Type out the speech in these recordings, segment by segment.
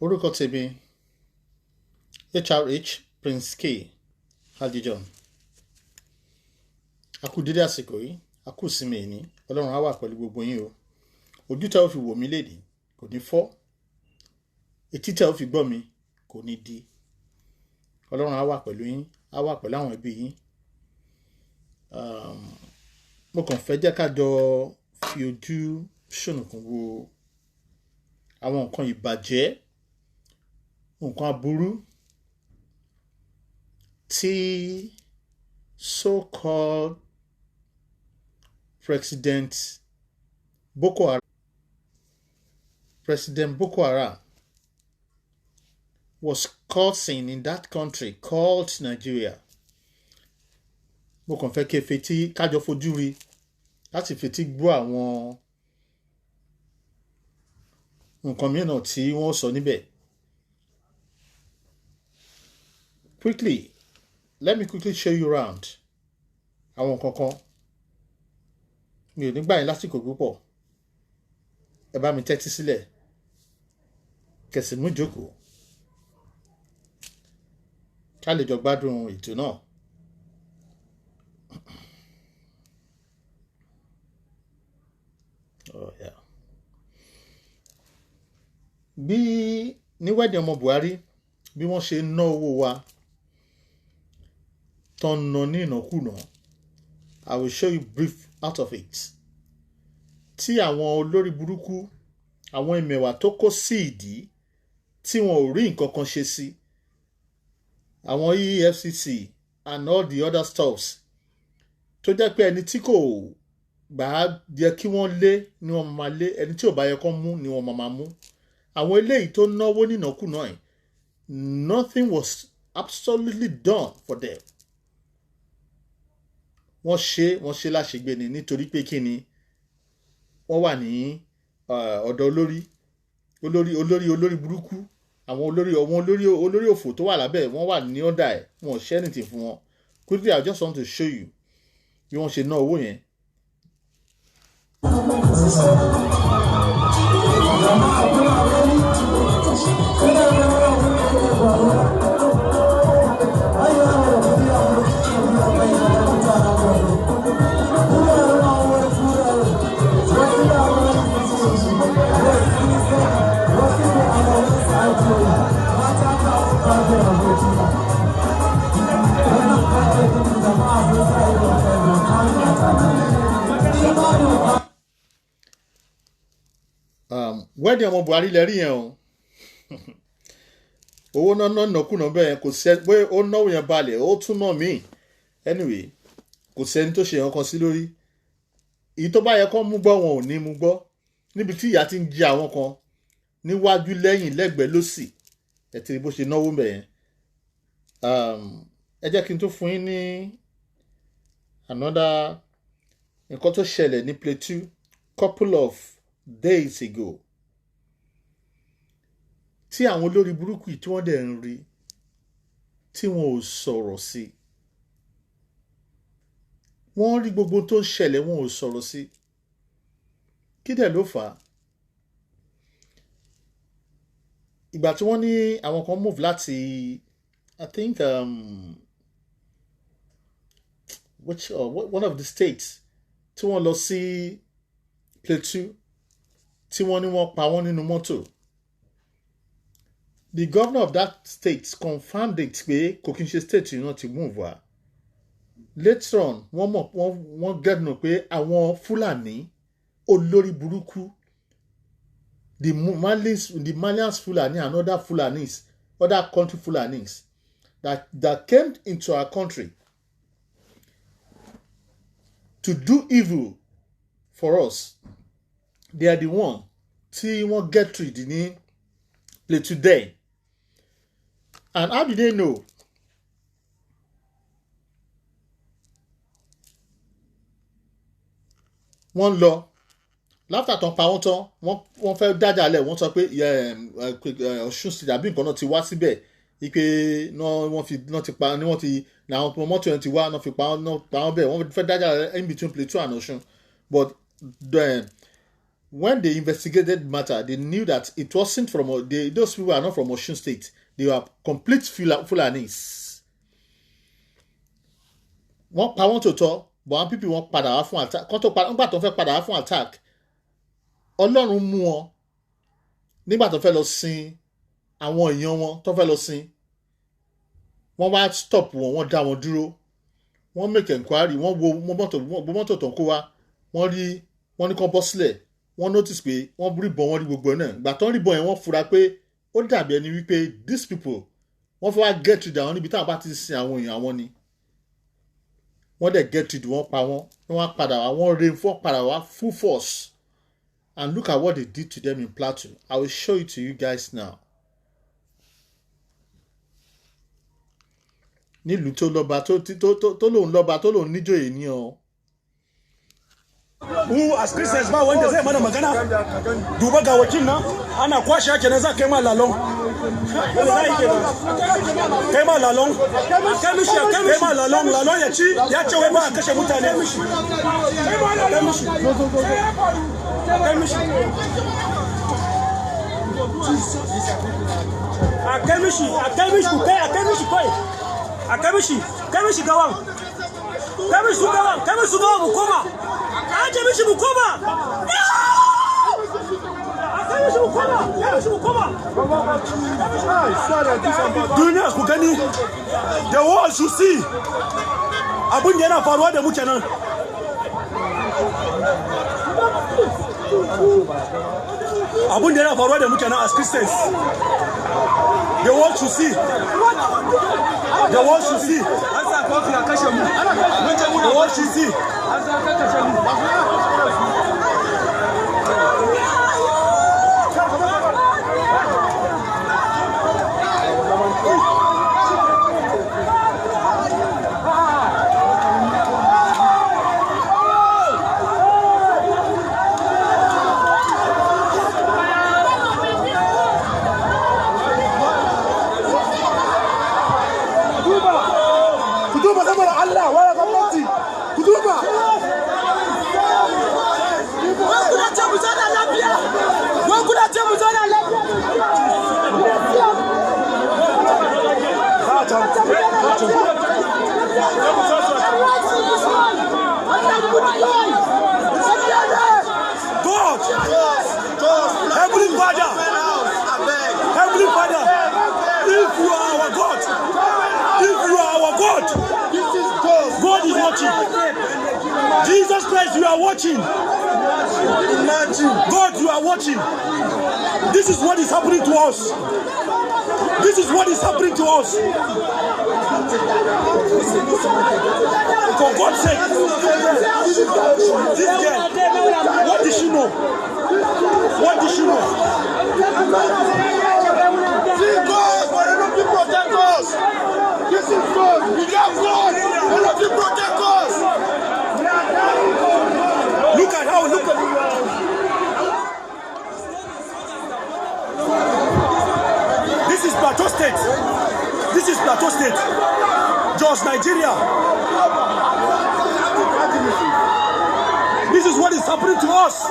Orúkọ tèmi HRH Prince K Hadijon. A kú dédé àsìkò yìí, a kú ìsinmi ẹni, Ọlọ́run á wà pẹ̀lú gbogbo yín o. Ojú tẹ́ ó fi wò mí lénìí kò ní fọ́, etí tẹ́ ó fi gbọ́ mi kò ní di. Ọlọ́run á wà pẹ̀lú yín, á wà pẹ̀lú àwọn ẹbí yín. Mo kàn fẹ́ jẹ́ ká jọ fi ojú ṣùnùkùn wo àwọn nǹkan ìbàjẹ́, nǹkan aburú tí so-called President Bokoharam was causing in that country called Nigeria. Mo kàn fẹ́ kí fetí kájọ fojú rí láti fetí gbọ́ àwọn nǹkan mìíràn tí wọ́n sọ níbẹ̀. Quickly, let me quickly show you around àwọn nǹkan kan. Mi ò ní gbà yín lásìkò púpọ̀. Ẹ bá mi tẹ́tí sílẹ̀. Kẹ̀sì mú jókòó. Ká lè jọ gbádùn ètò náà. Oh, yeah. Bí ní wedding ọmọ Buhari bí wọ́n ṣe ná owó wa tán ná ní ìnákúnà, I will show you brief out of it. Tí àwọn olórí burúkú, àwọn ìmẹ̀wà tó kó sí ìdí tí wọn ò rí nǹkan kan ṣe sí, àwọn EFCC and all the other stuffs tó jẹ́ pé ẹni tí kò gbà á yẹ kí wọ́n lé ni wọ́n máa lé, ẹni tí ò bá yẹ kó mú ni wọ́n máa mú. Àwọn eléyìí tó náwó nínàkúnà ẹ̀, nothing was absolutely done for them. Wọ́n ṣe láṣegbé ni nítorí pé kí ni wọ́n wà ní ọ̀dọ̀ olórí burúkú, àwọn olórí òfò tó wà lábẹ́ wọ́n wà ní ọ̀dà ẹ̀, wọn ò ṣe anything fún wọn. Quickly, I just want to show you bí wọ́n ṣe ná owó yẹn. Wedding ọmọ Buhari lẹ rí yẹn o. Owó náà nàkúnà bẹ́ẹ̀ kò sẹ́ pé ó náwó yẹn balẹ̀ ó tún náà míì. Anyway, kò sẹ́ni tó ṣe nǹkan sí lórí. Èyí tó bá yẹ kó mú gbọ́ wọn ò ní mú gbọ́. Níbi tí ìyà ti ń jẹ àwọn kan níwájú lẹ́yìn lẹ́gbẹ̀ẹ́ lósì. Ẹ ti rí bó ṣe náwó bẹ̀ yẹn. Ẹ jẹ́ kí n tó fún yín ní another nǹkan tó ṣẹlẹ̀ ní Plateau couple of days ago. Tí àwọn olórí burúkú tí wọ́n dẹ̀ ń rí tí wọn ò sọ̀rọ̀ sí. Wọ́n rí gbogbo tó ń ṣẹlẹ̀ wọn ò sọ̀rọ̀ sí. Kí dẹ̀ ló fà á? Ìgbà tí wọ́n ní àwọn kan move láti I think one of the states tí wọ́n lọ sí Plateau tí wọ́n ní wọ́n pa wọ́n nínú mọ́tò. The governor of that state confirmed it pé kò kí n ṣe state yìí náà ti move wá. Later on, wọ́n get know pé àwọn Fúlàní olórí burúkú, the Malians Fulani and other Fulanis, other country Fulanis that came into our country to do evil for us. They are the one tí wọ́n get rid ní play today. And how do they know? Wọ́n lọ láfíà tán pa wọ́n tán wọ́n fẹ́ dájà lẹ̀ wọ́n sọ pé Ọ̀ṣun State àbí nǹkan náà ti wá síbẹ̀ ipe wọ́n ti pa ni wọ́n ti na àwọn mọ́tò yẹn ti wá náà fi pa wọ́n bẹ́ẹ̀ wọ́n fẹ́ dájà lẹ̀ in between Plateau and Ọ̀ṣun. But then when they investigated the matter, they knew that it wasn't from those people are not from Osun State. They were complete Fulanis. Wọ́n pa wọ́n tòótọ́, but àwọn people wọ́n padà wá fún attack. Nígbà tó fẹ́ padà wá fún attack, Ọlọ́run mú wọn nígbà tó fẹ́ lọ sin àwọn èèyàn wọn tó fẹ́ lọ sin. Wọ́n wá stop wọn, wọ́n dá wọn dúró. Wọ́n make inquiry, wọ́n wo mọ́tò tó ń kó wá. Wọ́n ní kán bọ́ sílẹ̀. Wọ́n notice pé wọ́n rí bọ́n wọ́n rí gbogbo náà. Ìgbà tó ń rí bọ́n yẹn wọ́n fura pé ó dàbí ẹni wípé these people wọ́n fẹ́ wá get rid àwọn níbi táwọn bá ti sin àwọn èèyàn àwọn ni. Wọ́n dẹ̀ get rid wọ́n pa wọ́n. Wọ́n padà wá wọ́n reinforce padà wá full force. And look at what they did to them in Plateau. I will show it to you guys now. Nílùú tó lọ́ba tó lòun lọ́ba tó lòun níjòyè ní ọ. Mu as Christians ba wanda zai mana magana duba ga wakil nan ana kwashe yake nan za kai ma lalon kai ma lalon kai ma lalon ya ci ya ce wai ba a kashe mutane kai mishi gawan kai mishi gawan mu koma aje mishi mu koma duniya ku gani the world should see abin da yana faruwa da muke nan abin da yana faruwa da muke nan as Christians the world should see the world should see the world should see Heavenly Father, if you are our God, God is watching. Jesus Christ, you are watching. God, you are watching. This is what is happening to us. This is what is happening to us. For God's sake, this girl, what did she know? What did she know? God, why don't you protect us? This is God. We got God. Why don't you protect us? Look at how, look at this is Plateau State. This is Plateau State. Jos, Nigeria. This is what is happening to us.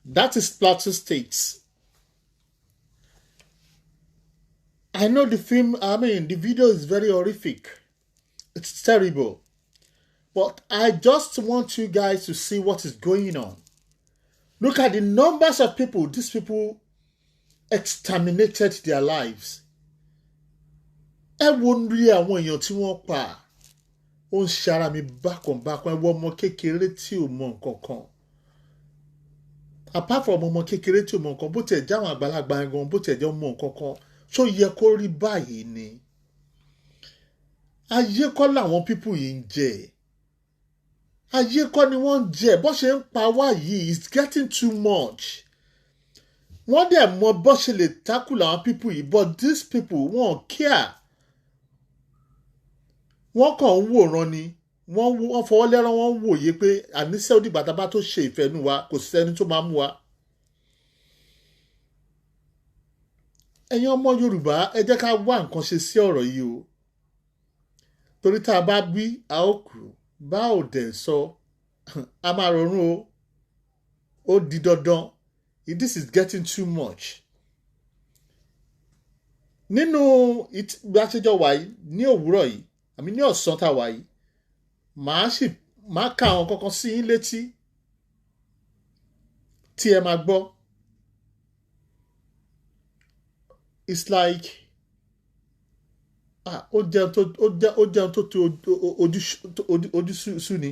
That is Plateau State. I know the the video is very horrific. It's terrible. But I just want you guys to see what is going on. Look at the numbers of people. These people, exterminated their lives. Ẹ wo rí àwọn èèyàn tí wọ́n pa. Ó ń ṣara mi bákan ẹ wo ọmọ kékeré tí ò mọ nǹkan kan. Apart from ọmọ kékeré tí ò mọ nǹkan, bó tiẹ̀ jẹ́ àwọn àgbàlagbà gan, bó tiẹ̀ jẹ́ ọmọ nǹkan kan, ṣó yẹ kó rí báyìí ni? Ayé kọ́ làwọn pípù yìí ń jẹ. Ayé kọ́ ni wọ́n ń jẹ. Bó ṣe ń pa wá yìí, it's getting too much. Wọ́n dẹ̀ mọ bó ṣe lè tackle àwọn pípù yìí, but these people wọ́n care. Wọ́n kàn ń wòran ni. Wọ́n fọwọ́ lẹ́rán, wọ́n ń wòye pé àníṣe ó dìgbà tá bá tó ṣe ìfẹ́nu wa, kò sẹ́ni tó máa mú wa. Ẹ̀yin ọmọ Yorùbá, ẹ jẹ́ ká wá nǹkan ṣe sí ọ̀rọ̀ yìí o. Torí tá a bá wí, a ó kú. Bá ò dẹ̀ sọ, a máa rọrùn o. Ó di dandan. This is getting too much. Nínú bí a ṣe jọ wà yìí ní òwúrọ̀ yìí, àmì ní ọ̀sán tá a wà yìí, màá ka àwọn kankan sí yín létí tí ẹ máa gbọ́. It's like ó jẹun tó ojú sú ni.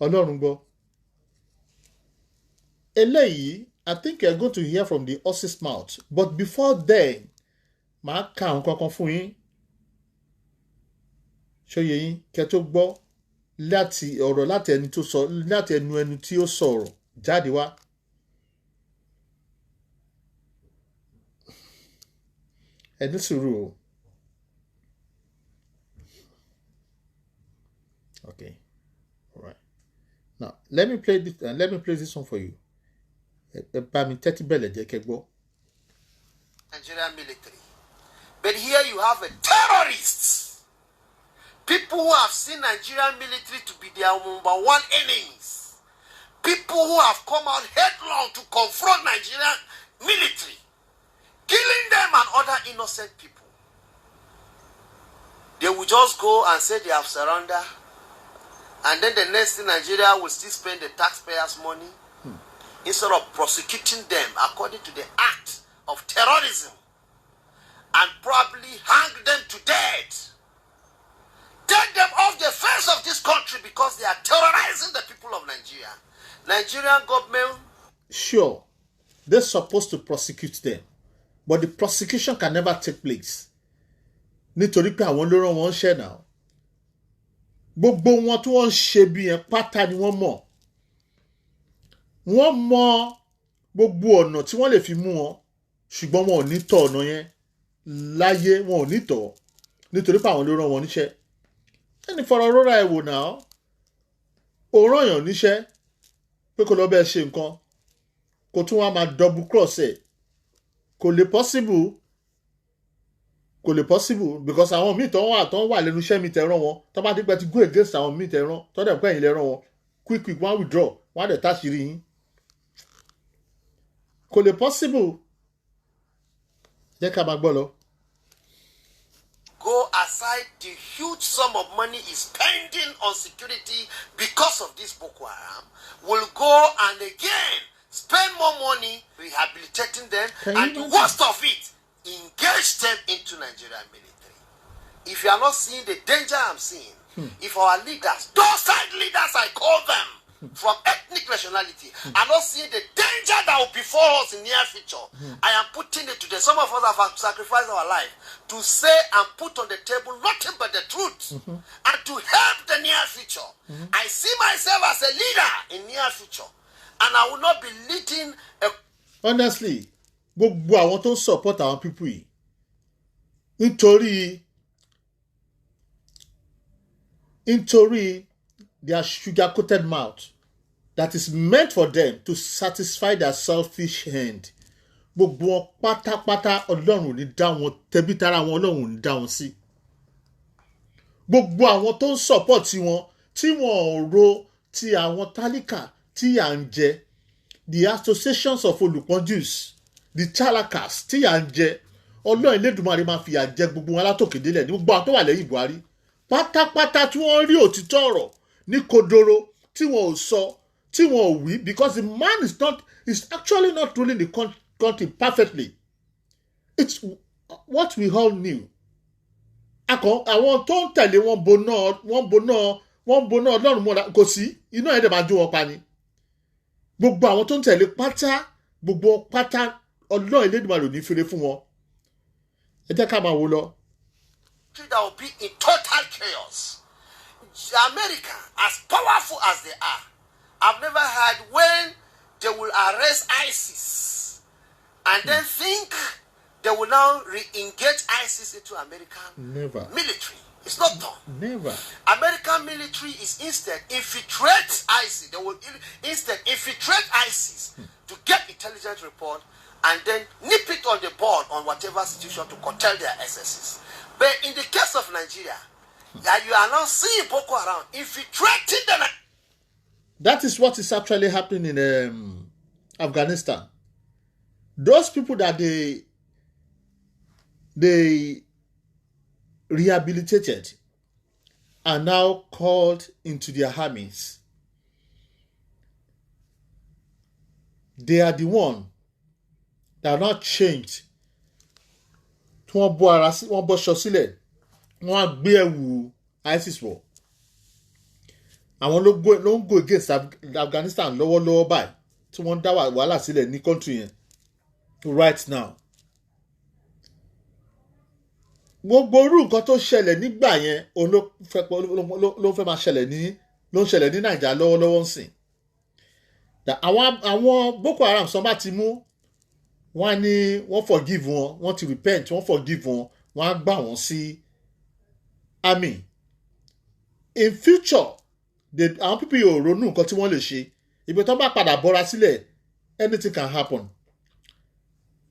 Ọlọ́run gbọ́. Eléyìí, I think you're going to hear from the horse's mouth. But before then, màá ka àwọn kankan fún yín. Ṣóyè yín kẹ́ tó gbọ́ láti ọ̀rọ̀ láti ẹni tó sọ, láti ẹnu tí ó sọ̀rọ̀ jáde wá. Ẹ ní sùúrù o. Okay. All right. Now, let me play this one for you. Nigerian military. But here you have a terrorist. People who have seen Nigerian military to be their number one enemies. People who have come out headlong to confront Nigerian military, killing them and other innocent people. They will just go and say they have surrendered, and then the next thing, Nigeria will still spend the taxpayers' money instead of prosecuting them according to the act of terrorism and probably hang them to death. Take them off the face of this country because they are terrorizing the people of Nigeria. Nigerian government. Sure, they're supposed to prosecute them, but the prosecution can never take place. Nítorí pé àwọn ló rán wọn ṣẹ́ náà. Gbogbo wọn tí wọ́n ń ṣe bí yẹn pátá ni wọ́n mọ̀. Wọ́n mọ gbogbo ọ̀nà tí wọ́n lè fi mú wọn, ṣùgbọ́n wọn ò ní tọ̀ ọ̀nà yẹn láyé, wọn ò ní tọ̀ nítorí pé àwọn ló rán wọn níṣẹ́. Ẹni fọ̀rọ̀ rọra ẹ̀ wò náà, ó rán èèyàn níṣẹ́ pé kó lọ bẹ́ẹ̀ ṣe nǹkan, kó tún wá máa double cross ẹ̀. Kò lè possible because àwọn míì tó wà lẹ́nu iṣẹ́ mi tẹ̀ rán wọn, tó bá ti pẹ́ ti go against àwọn míì tẹ̀ rán, tó dẹ̀ pẹ́ yín lẹ́ rán wọn, quick wọ́n withdraw, wọ́n á dẹ̀ táṣìírí yín. Kò lè possible. Jẹ́ ká máa gbọ́ lọ. Go aside the huge sum of money is spending on security because of this Boko Haram, will go and again spend more money rehabilitating them, and the worst of it, engage them into Nigerian military. If you are not seeing the danger I'm seeing, if our leaders, those side leaders I call them, from ethnic nationality, are not seeing the danger that will befall us in near future, I am putting it to them. Some of us have sacrificed our life to say and put on the table nothing but the truth, and to help the near future. I see myself as a leader in near future, and I will not be leading a... Honestly, gbogbo àwọn tó ń support àwọn people yìí nítorí their sugar-coated mouth that is meant for them to satisfy their selfish end. Gbogbo wọn pátápátá Ọlọ́run ò ní dá wọn, tẹbí tará wọn Ọlọ́run ò ní dá wọn sí. Gbogbo àwọn tó ń support wọn tí wọn ò ro ti àwọn tálíkà tí à ń jẹ, the associations of olùpọ́njús, the chalakas tí à ń jẹ, Ọlọ́run Elédùmarè máa fìyà jẹ gbogbo wọn látòkè délẹ̀ ní gbogbo àwọn tó wà lẹ́yìn Buhari. Pátápátá tí wọ́n rí òtítọ́ ọ̀rọ̀ ní kodoro tí wọ́n ò sọ, tí wọ́n ò wí, because the man is actually not ruling the country perfectly. It's what we all knew. Àwọn tó ń tẹ̀lé wọn boná Ọlọ́run mọ́ra kò sí iná ẹ̀dẹ̀ máa jó wọn pa ni. Gbogbo àwọn tó ń tẹ̀lé gbogbo pátá Ọlọ́run Elédùmarè ní fèrè fún wọn. Ẹ jẹ́ ká máa wò lọ. That will be in total chaos. America, as powerful as they are, I've never heard when they will arrest ISIS and then think they will now re-engage ISIS into American military. It's not done. Never. American military is instead infiltrate ISIS. They will instead infiltrate ISIS to get intelligence report and then nip it on the board on whatever situation to curtail their excesses. But in the case of Nigeria, you are now seeing Boko Haram infiltrating the... That is what is actually happening in Afghanistan. Those people that they rehabilitated are now called into their armies. They are the one that are not changed. Wọ́n bọ́ aṣọ sílẹ̀, wọ́n á gbé ẹ̀wù ISIS wọ̀. Àwọn ló ń go against Afghanistan lọ́wọ́lọ́wọ́ báyìí tí wọ́n dá wàhálà sílẹ̀ ní country yẹn right now. Gbogbo orú nǹkan tó ṣẹlẹ̀ nígbà yẹn òun ló fẹ́ máa ṣẹlẹ̀ ní Nàìjíríà lọ́wọ́lọ́wọ́ ń sìn. Àwọn Boko Haram sọ bá ti mú wọ́n ní wọ́n forgive wọn, wọ́n ti repent, wọ́n forgive wọn, wọ́n á gbà wọ́n sí army. In future, àwọn people yóò ronú nǹkan tí wọ́n lè ṣe. Ibi tó bá padà bọ́ra sílẹ̀, anything can happen.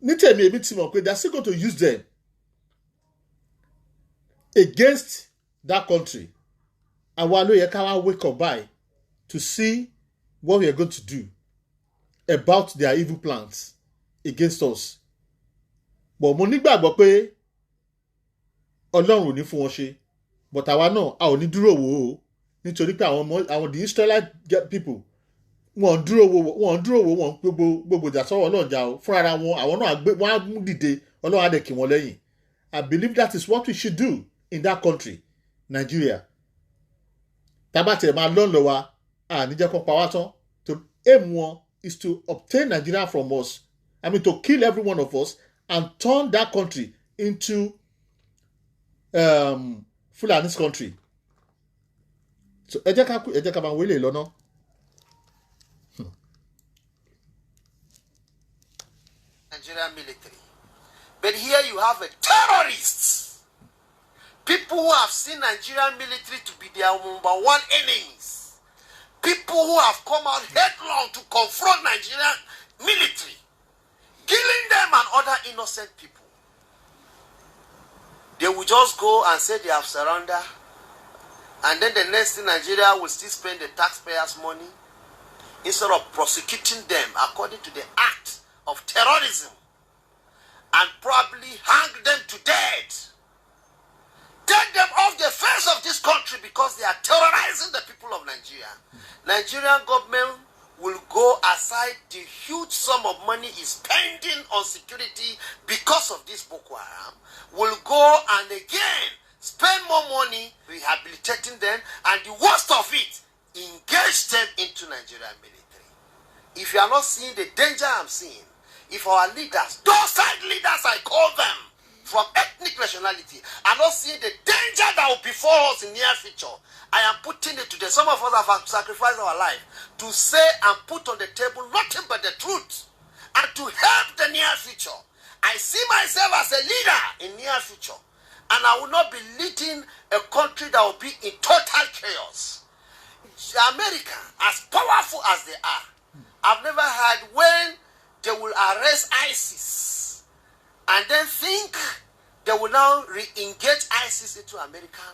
Ní tèmi èmi ti mọ̀ pé they are still going to use them against that country. Àwa ló yẹ ká wá wake up by to see what we are going to do about their evil plans against us. But mo nígbàgbọ́ pé Ọlọ́run ò ní fún wọn ṣe. But àwa náà a ò ní dúró wò ó nítorí pé àwọn the Israelite people wọ́n dúró wò wọ́n gbogbo ìjà sọ́wọ́ Ọlọ́run jà o fún ara wọn àwọn náà wọ́n á mú dìde Ọlọ́run á dẹ̀ kí wọn lẹ́yìn. I believe that is what we should do in that country, Nigeria. Tabate máa lọ́n lọ wa níjẹ́ kan pa wá tán. To aim wọn is to obtain Nigeria from us. I mean to kill every one of us and turn that country into Fulani's country. So ẹ jẹ́ ká máa wọlé lọ́nà. Nigerian military. But here you have a terrorist. People who have seen Nigerian military to be their number one enemies. People who have come out headlong to confront Nigerian military. Killing them and other innocent people. They will just go and say they have surrendered. And then the next thing, Nigeria will still spend the taxpayers' money instead of prosecuting them according to the act of terrorism and probably hang them to death. Take them off the face of this country because they are terrorizing the people of Nigeria. Nigerian government will go aside the huge sum of money is spending on security because of this Boko Haram, will go and again spend more money rehabilitating them, and the worst of it, engage them into Nigerian military. If you are not seeing the danger I'm seeing, if our leaders, those side leaders I call them, from ethnic nationality, are not seeing the danger that will befall us in near future, I am putting it to them. Some of us have sacrificed our life to say and put on the table nothing but the truth and to help the near future. I see myself as a leader in near future, and I will not be leading a country that will be in total chaos. America, as powerful as they are, I've never heard when they will arrest ISIS and then think they will now re-engage ISIS into American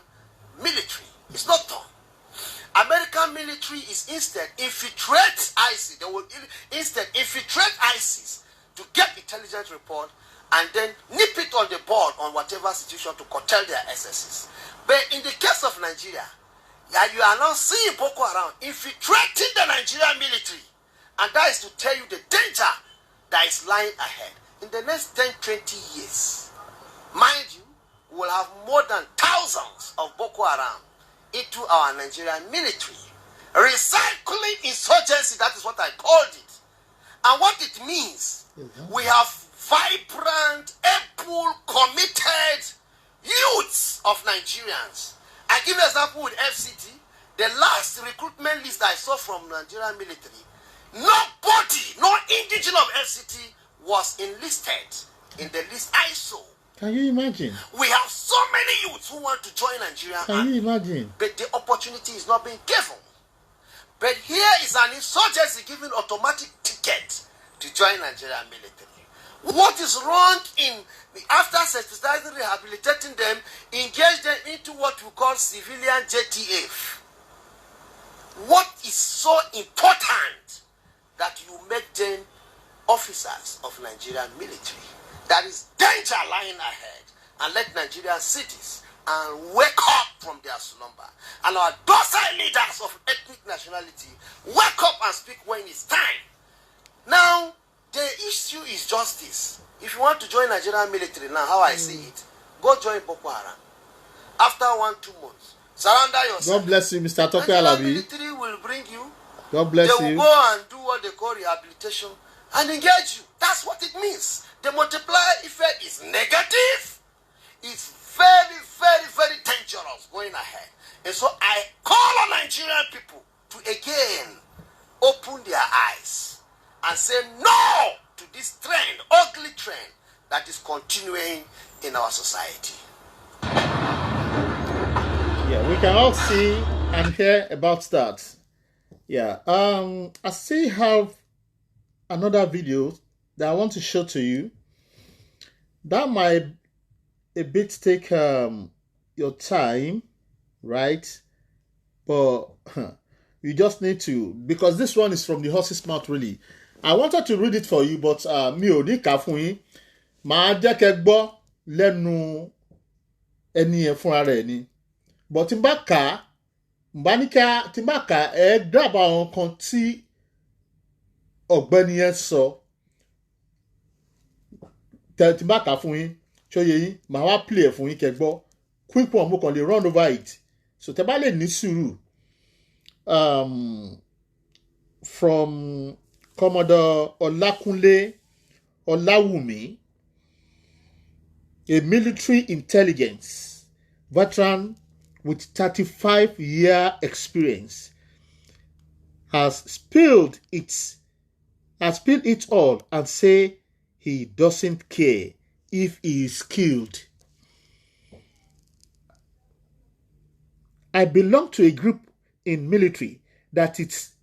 military. It's not done. American military is instead infiltrate ISIS. They will instead infiltrate ISIS to get intelligence report and then nip it on the board on whatever situation to curtail their excesses. But in the case of Nigeria, you are now seeing Boko Haram infiltrating the Nigerian military. And that is to tell you the danger that is lying ahead. In the next 10, 20 years, mind you, we will have more than thousands of Boko Haram into our Nigerian military. Recycling insurgency, that is what I called it. And what it means, we have vibrant, able, committed youths of Nigerians. I give an example with FCT. The last recruitment list I saw from Nigerian military, nobody, no indigenous of FCT was enlisted in the list I saw. Can you imagine? We have so many youths who want to join Nigeria. Can you imagine? But the opportunity is not being given. But here is an insurgency giving automatic ticket to join Nigerian military. What is wrong in after sensitizing, rehabilitating them, engage them into what we call civilian JTF? What is so important that you make them officers of Nigerian military? There is danger lying ahead, and let Nigerian cities and wake up from their slumber. And our docile leaders of ethnic nationality wake up and speak when it's time. Now, the issue is just this. If you want to join Nigerian military now, how I see it, go join Boko Haram. After 1-2 months, surrender yourself. God bless you, Mr. Tope Nigerian Alabi. military will bring you. God bless They will you. go and do what they call rehabilitation and engage you. That's what it means. The multiplier effect is negative. It's very, very, very dangerous going ahead. And so I call on Nigerian people to again open their eyes and say no to this trend, ugly trend that is continuing in our society. Yeah, we can all see and hear about that. Yeah, I still have another video that I want to show to you. That might a bit take your time, right? But you just need to, because this one is from the horse's mouth, really. I wanted to read it for you, but mi ò ní kà fún yín. Màá jẹ́ kẹ́ gbọ́ lẹ́nu ẹni yẹn fúnra rẹ̀ ni. But tí n bá kà, tí n bá kà, ẹ grab àwọn kan tí ọ̀gbẹ́ni yẹn sọ. Tí n bá kà fún yín, ṣóyè yín, màá wá play ẹ̀ fún yín kẹ́ gbọ́. Quick one, mo kàn lè run over it. So tẹ́ bá lè ní sùúrù. From Commodore O Olawunmi, a military intelligence veteran with 35-year experience, has spilled it all and say he doesn't care if he is killed. I belong to a group in military that is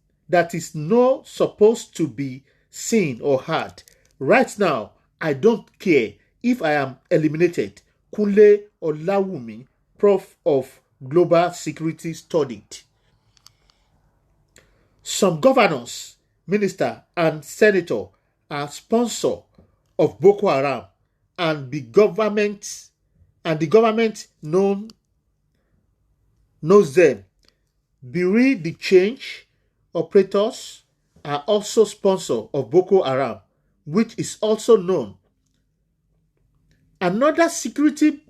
not supposed to be seen or heard. Right now, I don't care if I am eliminated. Kunle Olawunmi, Prof of Global Security, studied. Some governors, minister, and senator are sponsors of Boko Haram, and the government knows them. Bureau de Change operators are also sponsors of Boko Haram, which is also known. Another security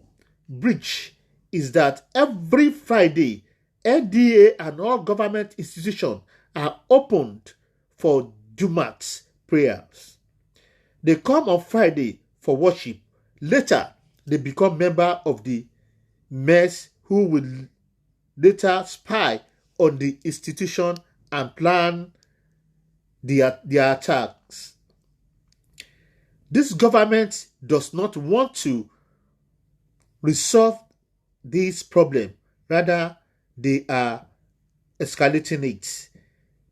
breach is that every Friday, LDA and all government institutions are opened for Jumat prayers. They come on Friday for worship. Later, they become members of the mess who will later spy on the institution and plan their attacks. This government does not want to resolve this problem. Rather, they are escalating it.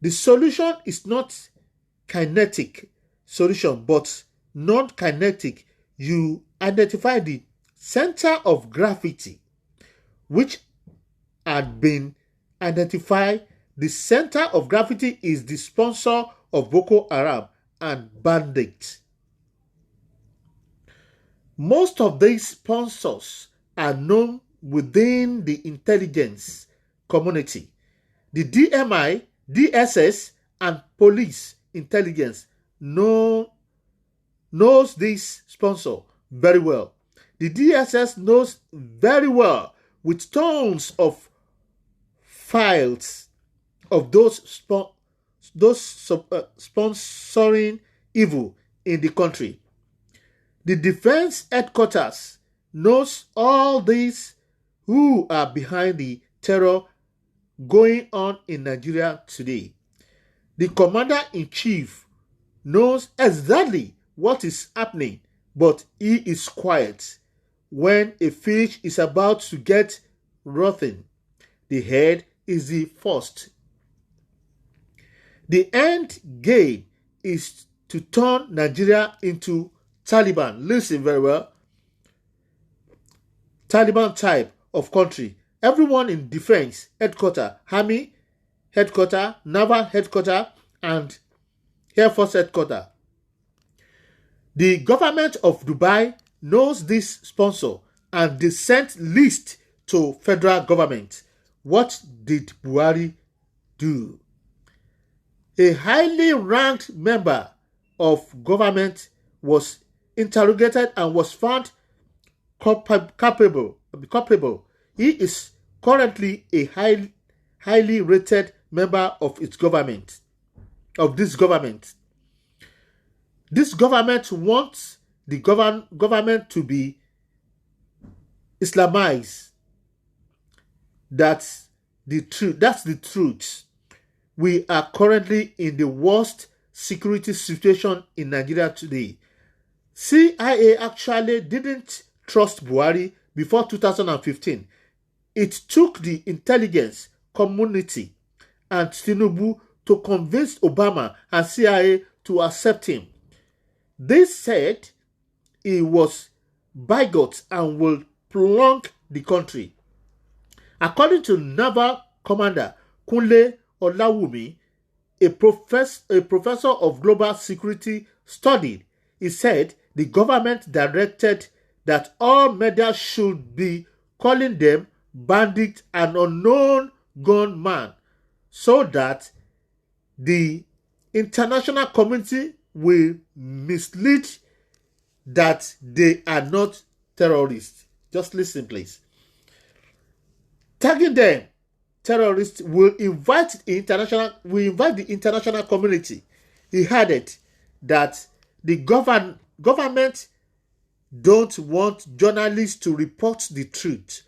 The solution is not kinetic solution, but non-kinetic. You identify the center of gravity, which had been identified. The center of gravity is the sponsor of Boko Haram and bandits. Most of these sponsors are known within the intelligence community. The DMI, DSS, and police intelligence know knows this sponsor very well. The DSS knows very well with tons of files of those sponsoring evil in the country. The defense headquarters knows all these who are behind the terror going on in Nigeria today. The commander-in-chief knows exactly what is happening, but he is quiet. When a fish is about to get rotten, the head is the first. The end game is to turn Nigeria into Taliban. Listen very well. Taliban type of country. Everyone in defense headquarters, army headquarters, naval headquarters, and air force headquarters. The government of Dubai knows this sponsor and they sent list to federal government. What did Buhari do? A highly ranked member of government was interrogated and was found culpable. He is currently a highly rated member of its government, of this government. This government wants the government to be Islamized. That's the truth. We are currently in the worst security situation in Nigeria today. CIA actually didn't trust Buhari before 2015. It took the intelligence community and Tinubu to convince Obama and CIA to accept him. They said he was bigot and will plunk the country. According to Naval Commander Kunle Olawunmi, a professor of global security studies, he said the government directed that all media should be calling them bandit and unknown gunman so that the international community will mislead that they are not terrorists. Just listen, please. Tagging them terrorists will invite the international community. He added that the government don't want journalists to report the truth,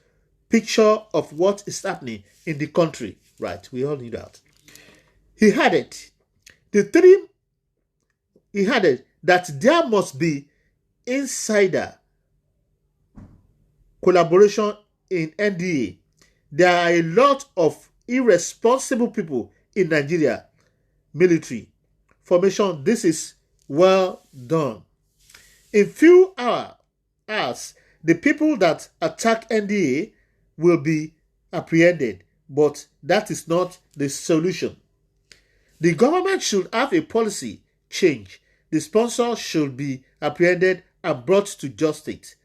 picture of what is happening in the country. Right, we all need that. He added that there must be insider collaboration in NDA. There are a lot of irresponsible people in Nigeria military formation. This is well done. In few hours, the people that attack NDA will be apprehended, but that is not the solution. The government should have a policy change. The sponsor should be apprehended and brought to justice.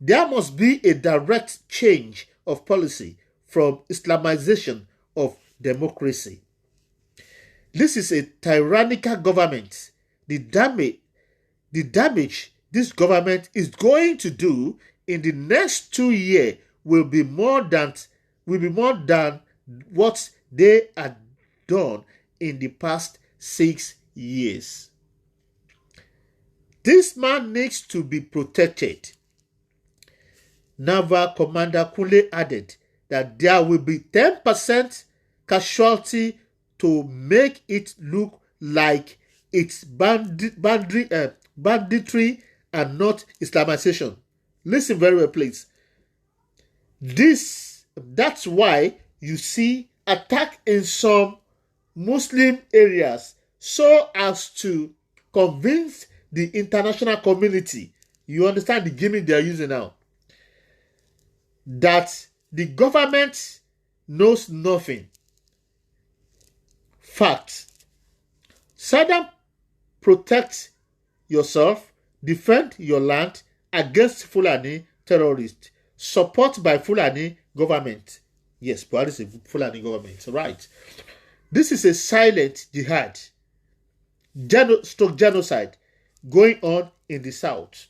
There must be a direct change of policy from Islamization of democracy. This is a tyrannical government. The damage this government is going to do in the next 2 years will be more than what they had done in the past 6 years. This man needs to be protected. Naval Commander Kunle added that there will be 10% casualty to make it look like it's banditry and not Islamization. Listen very well, please. That's why you see attack in some Muslim areas so as to convince the international community. You understand the gimmick they are using now? That the government knows nothing. Fact. Saddam, protect yourself, defend your land against Fulani terrorists. Support by Fulani government. Yes, Buhari is a Fulani government, right? This is a silent jihad. genocide going on in the south.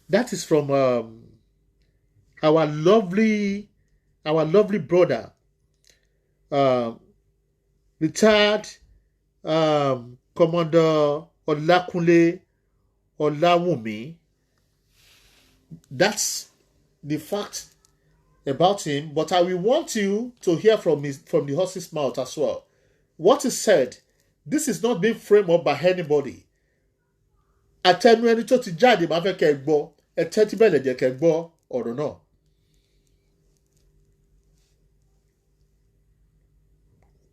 That is from our lovely brother, retired Commodore O Olawunmi. That's the fact about him. But I will want you to hear from the horse's mouth as well. What is said, this is not being framed up by anybody. Àtẹnu ẹni tó ti jáde máa fẹ́ kẹ́ gbọ́, ẹ tẹ́tí bẹ́ẹ̀ lè jẹ́ kẹ́ gbọ́ ọ̀rọ̀ náà.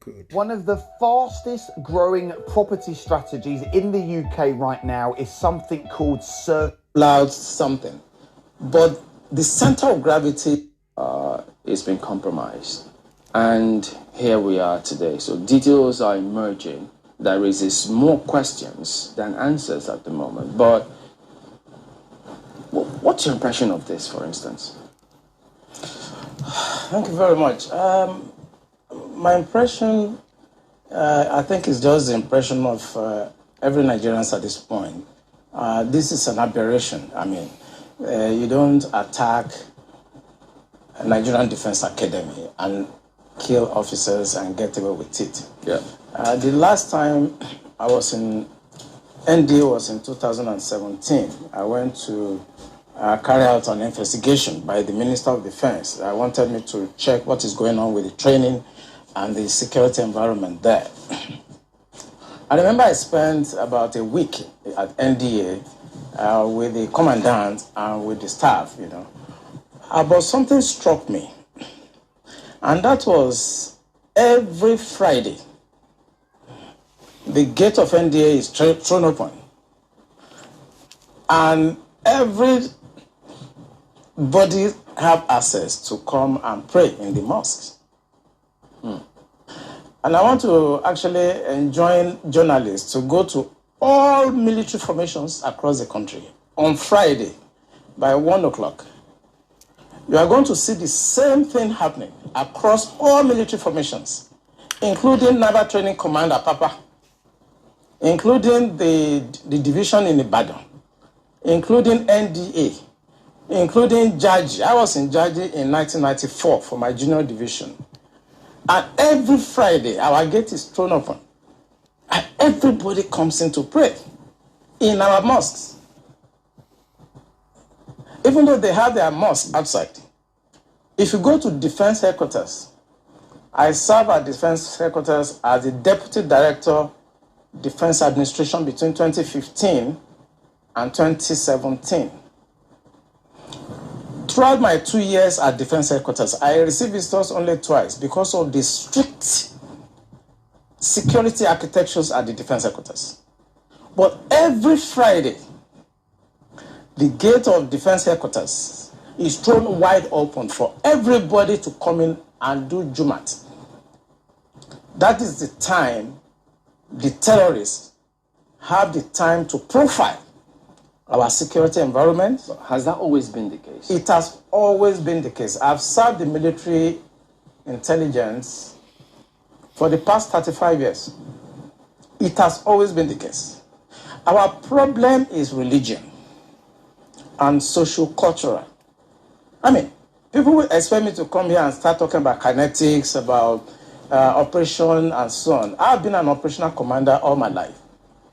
Good. One of the fastest growing property strategies in the UK right now is something called Loud something. But the center of gravity is being compromised. And here we are today. So details are emerging that raises more questions than answers at the moment. But what's your impression of this, for instance? Thank you very much. My impression, I think, is just the impression of every Nigerian at this point. This is an aberration. I mean, you don't attack a Nigerian Defense Academy and kill officers and get away with it. Yeah. The last time I was in NDA was in 2017. I went to carry out an investigation by the Minister of Defense. They wanted me to check what is going on with the training and the security environment there. I remember I spent about a week at NDA with the commandant and with the staff, you know. But something struck me, and that was every Friday, the gate of NDA is thrown open, and everybody have access to come and pray in the mosques. And I want to actually enjoin journalists to go to all military formations across the country on Friday by 1 o'clock. You are going to see the same thing happening across all military formations, including Naval Training Command at Papa, including the division in Ibadan, including NDA, including Jaji. I was in Jaji in 1994 for my junior division. And every Friday, our gate is thrown open. And everybody comes in to pray in our mosques. Even though they have their mosque outside. If you go to Defense Headquarters, I serve at Defense Headquarters as the Deputy Director, Defense Administration between 2015 and 2017. Throughout my 2 years at Defense Headquarters, I received visitors only twice because of the strict security architectures at the Defense Headquarters. But every Friday, the gate of Defense Headquarters is thrown wide open for everybody to come in and do Jumat. That is the time the terrorists have the time to profile our security environment. Has that always been the case? It has always been the case. I've served the military intelligence for the past 35 years. It has always been the case. Our problem is religion and social-cultural. I mean, people will expect me to come here and start talking about kinetics, about operation and so on. I've been an operational commander all my life.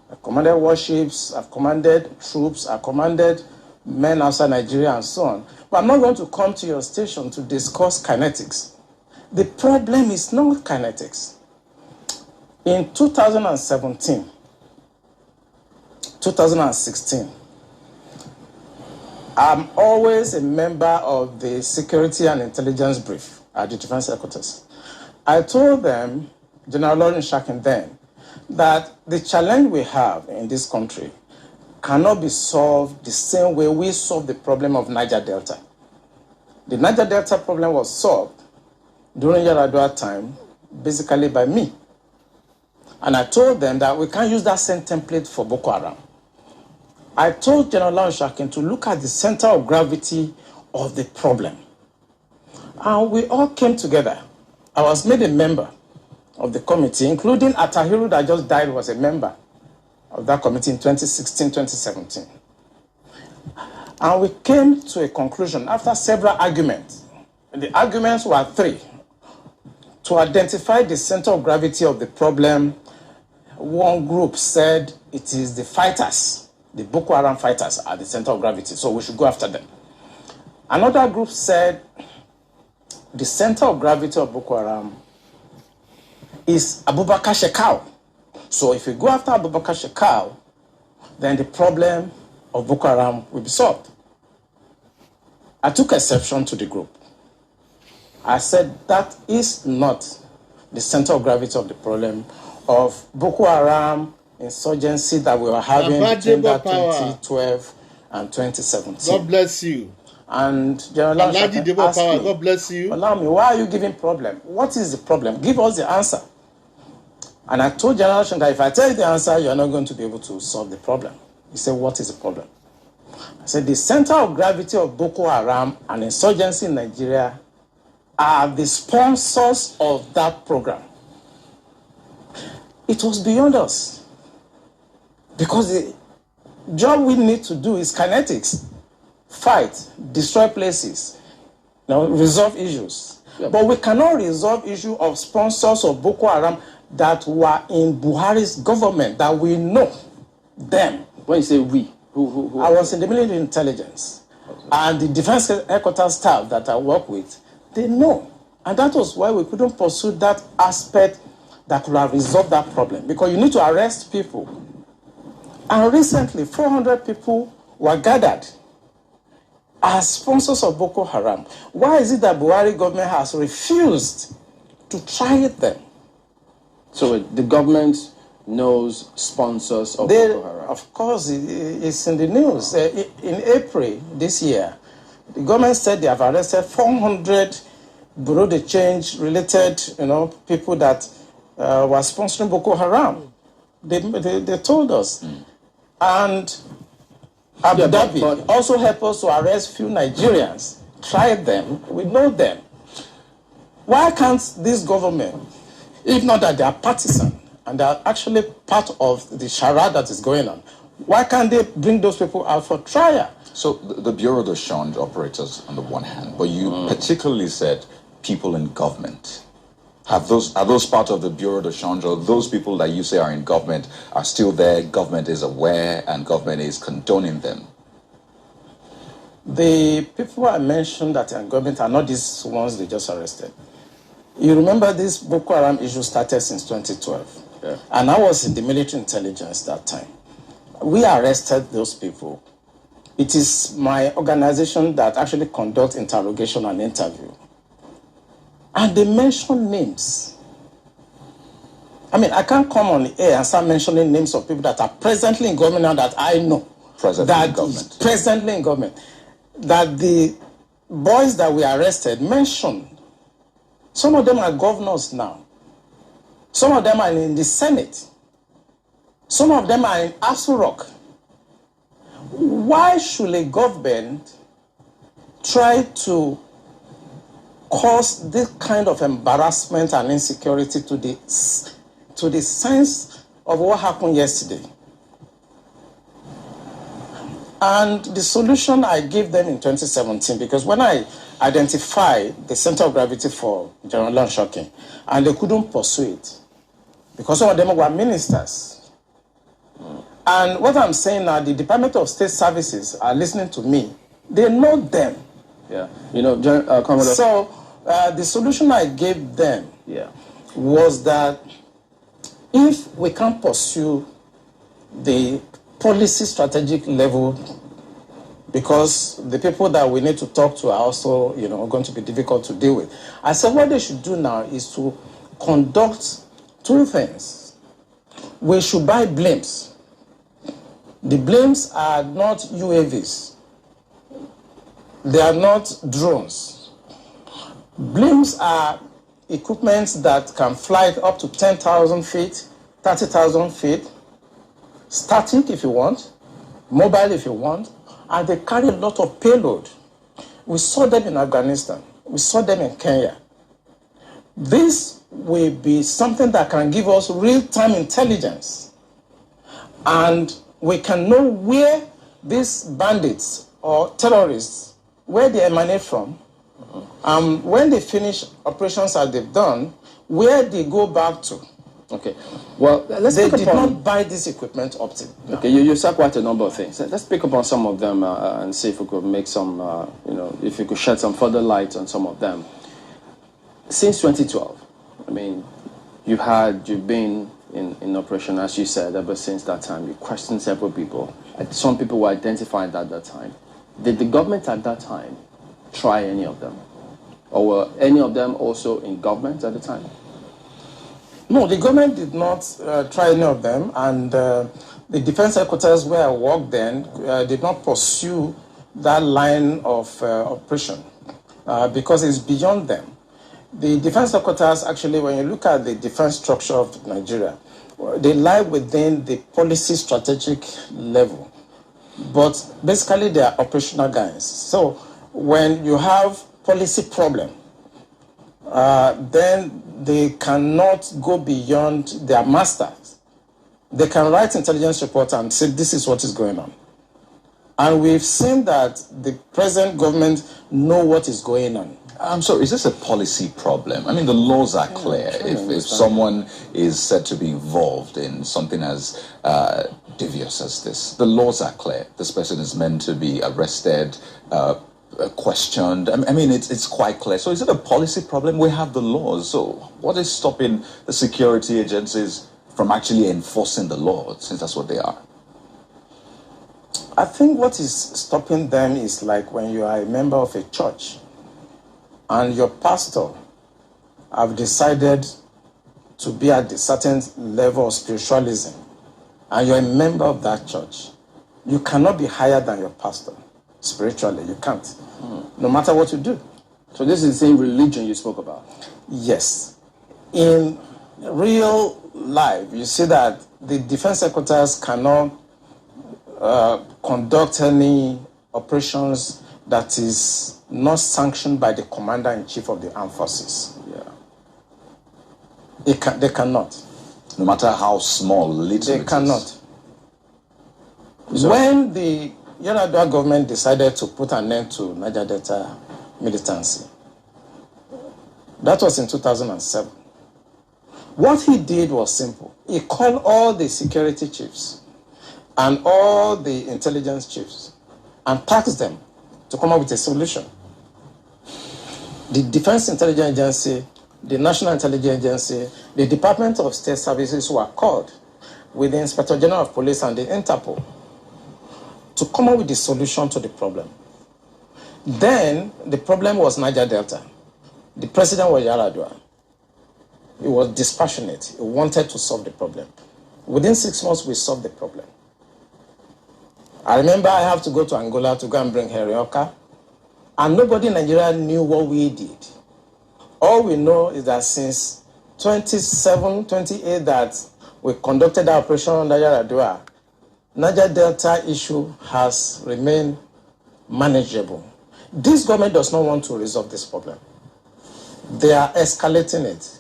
I've commanded warships, I've commanded troops, I've commanded men outside Nigeria and so on. But I'm not going to come to your station to discuss kinetics. The problem is not kinetics. In 2017, 2016, I'm always a member of the Security and Intelligence Brief at the Defense Headquarters. I told them, General Lawrence Shakin then, that the challenge we have in this country cannot be solved the same way we solved the problem of Niger Delta. The Niger Delta problem was solved during Yar'Adua time, basically by me. And I told them that we can't use that same template for Boko Haram. I told General Lawrence Shakin to look at the center of gravity of the problem. And we all came together. I was made a member of the committee, including Atahiru that just died, was a member of that committee in 2016, 2017. And we came to a conclusion after several arguments. And the arguments were three. To identify the center of gravity of the problem, one group said it is the fighters, the Boko Haram fighters are the center of gravity, so we should go after them. Another group said the center of gravity of Boko Haram is Abubakar Shekau. So if we go after Abubakar Shekau, then the problem of Boko Haram will be solved. I took exception to the group. I said that is not the center of gravity of the problem of Boko Haram insurgency that we were having between that 2012 and 2017. God bless you. And General Shakin asked me, God bless you. Allow me, why are you giving problem? What is the problem? Give us the answer. And I told General Shakin that if I tell you the answer, you are not going to be able to solve the problem. He said, what is the problem? I said, the center of gravity of Boko Haram and insurgency in Nigeria are the sponsors of that program. It was beyond us. Because the job we need to do is kinetics. Fight, destroy places, resolve issues. Yep. But we cannot resolve issue of sponsors of Boko Haram that were in Buhari's government, that we know them. When you say we, who I was in the military intelligence. Okay. And the defense headquarters staff that I work with, they know. And that was why we couldn't pursue that aspect that could have resolved that problem. Because you need to arrest people. And recently, 400 people were gathered as sponsors of Boko Haram. Why is it that Buhari government has refused to try them? So the government knows sponsors of Boko Haram? Of course, it's in the news. In April this year, the government said they have arrested 400 Bureau de Change related, people that were sponsoring Boko Haram. They told us. And Abu Dhabi also helped us to arrest few Nigerians, try them, we know them. Why can't this government, if not that they are partisan and they are actually part of the charade that is going on, why can't they bring those people out for trial? So the Bureau de Change operators on the one hand, but you particularly said people in government. Are those part of the Bureau de Change, or those people that you say are in government are still there, government is aware, and government is condoning them? The people I mentioned that are in government are not these ones they just arrested. You remember this Boko Haram issue started since 2012. Yeah. And I was in the military intelligence that time. We arrested those people. It is my organization that actually conducts interrogation and interview. And they mention names. I mean, I can't come on the air and start mentioning names of people that are presently in government now that I know. Presently in government. That the boys that we arrested mentioned. Some of them are governors now. Some of them are in the Senate. Some of them are in Aso Rock. Why should a government try to cause this kind of embarrassment and insecurity to the sense of what happened yesterday? And the solution I gave them in 2017, because when I identified the center of gravity for General Lanshokin, and they couldn't pursue it, because some of them were ministers. And what I'm saying now, the Department of State Services are listening to me. They know them. Yeah, Commodore. So the solution I gave them was that if we can't pursue the policy strategic level, because the people that we need to talk to are also, going to be difficult to deal with. I said what they should do now is to conduct two things. We should buy blimps. The blimps are not UAVs. They are not drones. Blimps are equipment that can fly up to 10,000 feet, 30,000 feet, static if you want, mobile if you want, and they carry a lot of payload. We saw them in Afghanistan. We saw them in Kenya. These will be something that can give us real-time intelligence. And we can know where these bandits or terrorists, where they emanate from, when they finish operations as they've done, where they go back to. Okay. Well, they did not buy this equipment up to. Okay, you said quite a number of things. Let's pick up on some of them and see if we could make some, if you could shed some further light on some of them. Since 2012, I mean, you've been in operation, as you said, ever since that time. You questioned several people. Some people were identified at that time. Did the government at that time try any of them? Or were any of them also in government at the time? No, the government did not try any of them, and the defense headquarters where I worked then did not pursue that line of operation because it's beyond them. The defense headquarters, actually, when you look at the defense structure of Nigeria, they lie within the policy strategic level, but basically they are operational guys. So when you have policy problem, then they cannot go beyond their masters. They can write intelligence reports and say this is what is going on. And we've seen that the present government know what is going on. So is this a policy problem? I mean, the laws are clear. If someone is said to be involved in something as devious as this, the laws are clear. This person is meant to be arrested, questioned. I mean, it's quite clear. So is it a policy problem? We have the laws. So what is stopping the security agencies from actually enforcing the law, since that's what they are? I think what is stopping them is like when you are a member of a church and your pastor have decided to be at a certain level of spiritualism and you're a member of that church. You cannot be higher than your pastor spiritually. You can't, no matter what you do. So this is the same religion you spoke about? Yes. In real life, you see that the defense headquarters cannot conduct any operations that is not sanctioned by the commander-in-chief of the armed forces. Yeah. They cannot. No matter how small, little they cannot. So when the Yar'Adua government decided to put an end to Niger Delta militancy, that was in 2007. What he did was simple. He called all the security chiefs and all the intelligence chiefs and tasked them to come up with a solution. The Defense Intelligence Agency, the National Intelligence Agency, the Department of State Services were called with the Inspector General of Police and the Interpol to come up with the solution to the problem. Then the problem was Niger Delta. The president was Yar'Adua. He was dispassionate. He wanted to solve the problem. Within 6 months, we solved the problem. I remember I have to go to Angola to go and bring Herioka, and nobody in Nigeria knew what we did. All we know is that since 27, 28 that we conducted our operation under Yar'Adua, Niger Delta issue has remained manageable. This government does not want to resolve this problem. They are escalating it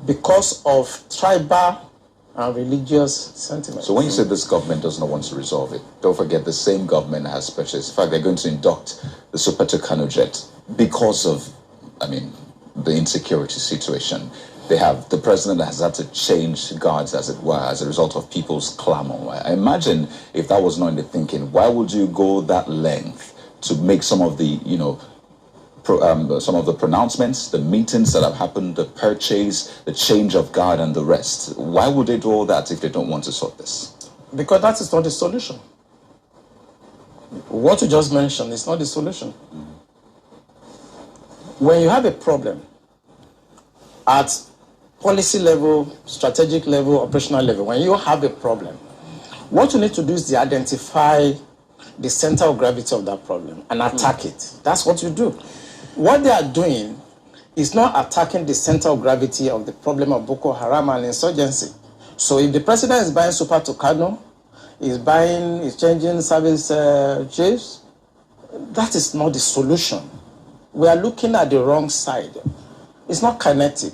because of tribal and religious sentiments. So when you say this government does not want to resolve it, don't forget the same government has purchased. In fact, they're going to induct the Super Tucano jet because of, the insecurity situation. They have, the president has had to change guards, as it were, as a result of people's clamor. I imagine if that was not in the thinking, why would you go that length to make some of the, some of the pronouncements, the meetings that have happened, the purchase, the change of guard and the rest? Why would they do all that if they don't want to sort this? Because that is not the solution. What you just mentioned is not the solution. When you have a problem at policy level, strategic level, operational level, when you have a problem, what you need to do is to identify the center of gravity of that problem and attack it. That's what you do. What they are doing is not attacking the center of gravity of the problem of Bokoharam and insurgency. So if the president is buying Super Tucano, is changing service chiefs, that is not the solution. We are looking at the wrong side. It's not kinetic.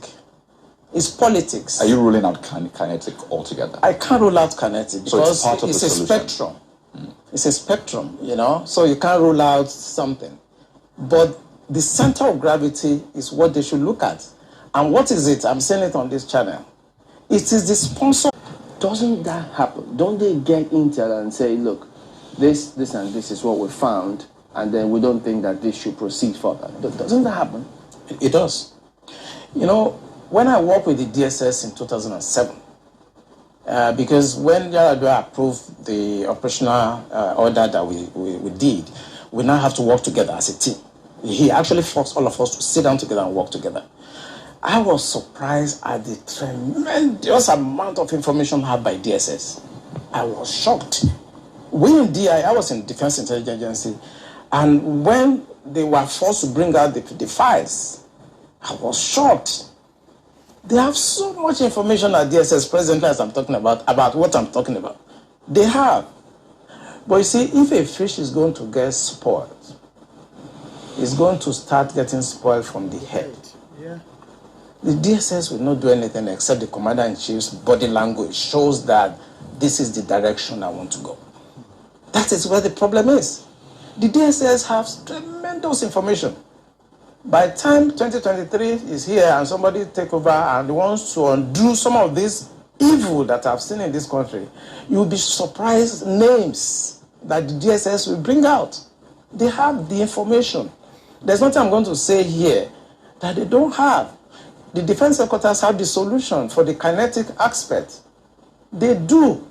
It's politics. Are you ruling out kinetic altogether? I can't rule out kinetic So because it's part of it's the a solution. spectrum. It's a spectrum, you know, so you can't rule out something. But the center of gravity is what they should look at. And what is it? I'm saying it on this channel. It is the sponsor. Doesn't that happen? Don't they get into it and say, look, this, and this is what we found, and then we don't think that this should proceed further? Doesn't that happen? It does. You know, when I worked with the DSS in 2007, because when Yaradua approved the operational order that we did, we now have to work together as a team. He actually forced all of us to sit down together and work together. I was surprised at the tremendous amount of information had by DSS. I was shocked. We in DI, I was in Defense Intelligence Agency, and when they were forced to bring out the files, I was shocked. They have so much information at DSS presently as I'm talking about what I'm talking about. They have. But you see, if a fish is going to get spoiled, it's going to start getting spoiled from the head. Yeah. The DSS will not do anything except the Commander-in-Chief's body language shows that this is the direction I want to go. That is where the problem is. The DSS has tremendous information. By the time 2023 is here and somebody take over and wants to undo some of this evil that I've seen in this country, you'll be surprised names that the DSS will bring out. They have the information. There's nothing I'm going to say here that they don't have. The defense headquarters have the solution for the kinetic aspect. They do.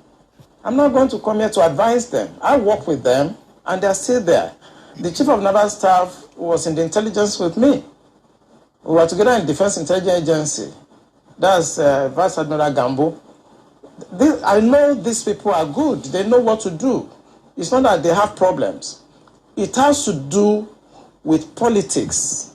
I'm not going to come here to advise them. I work with them and they're still there. The Chief of Naval Staff was in the intelligence with me. We were together in Defense Intelligence Agency. That's Vice Admiral Gambo. I know these people are good. They know what to do. It's not that they have problems. It has to do with politics,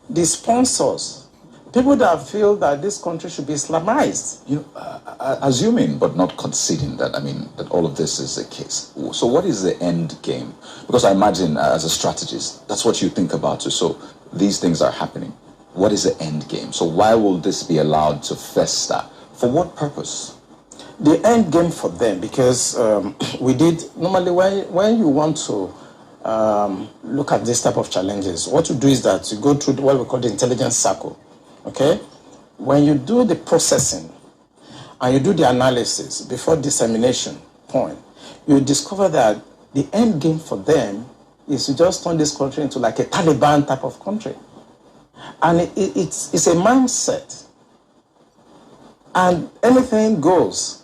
the sponsors, people that feel that this country should be Islamized. You know, assuming but not conceding that, I mean, that all of this is the case. So what is the end game? Because I imagine as a strategist, that's what you think about too. So these things are happening. What is the end game? So why will this be allowed to fester? For what purpose? The end game for them, because we did, normally when you want to look at this type of challenges, what you do is that you go through what we call the intelligence circle. Okay? When you do the processing and you do the analysis before dissemination point, you discover that the end game for them is to just turn this country into like a Taliban type of country. And it's a mindset. And anything goes.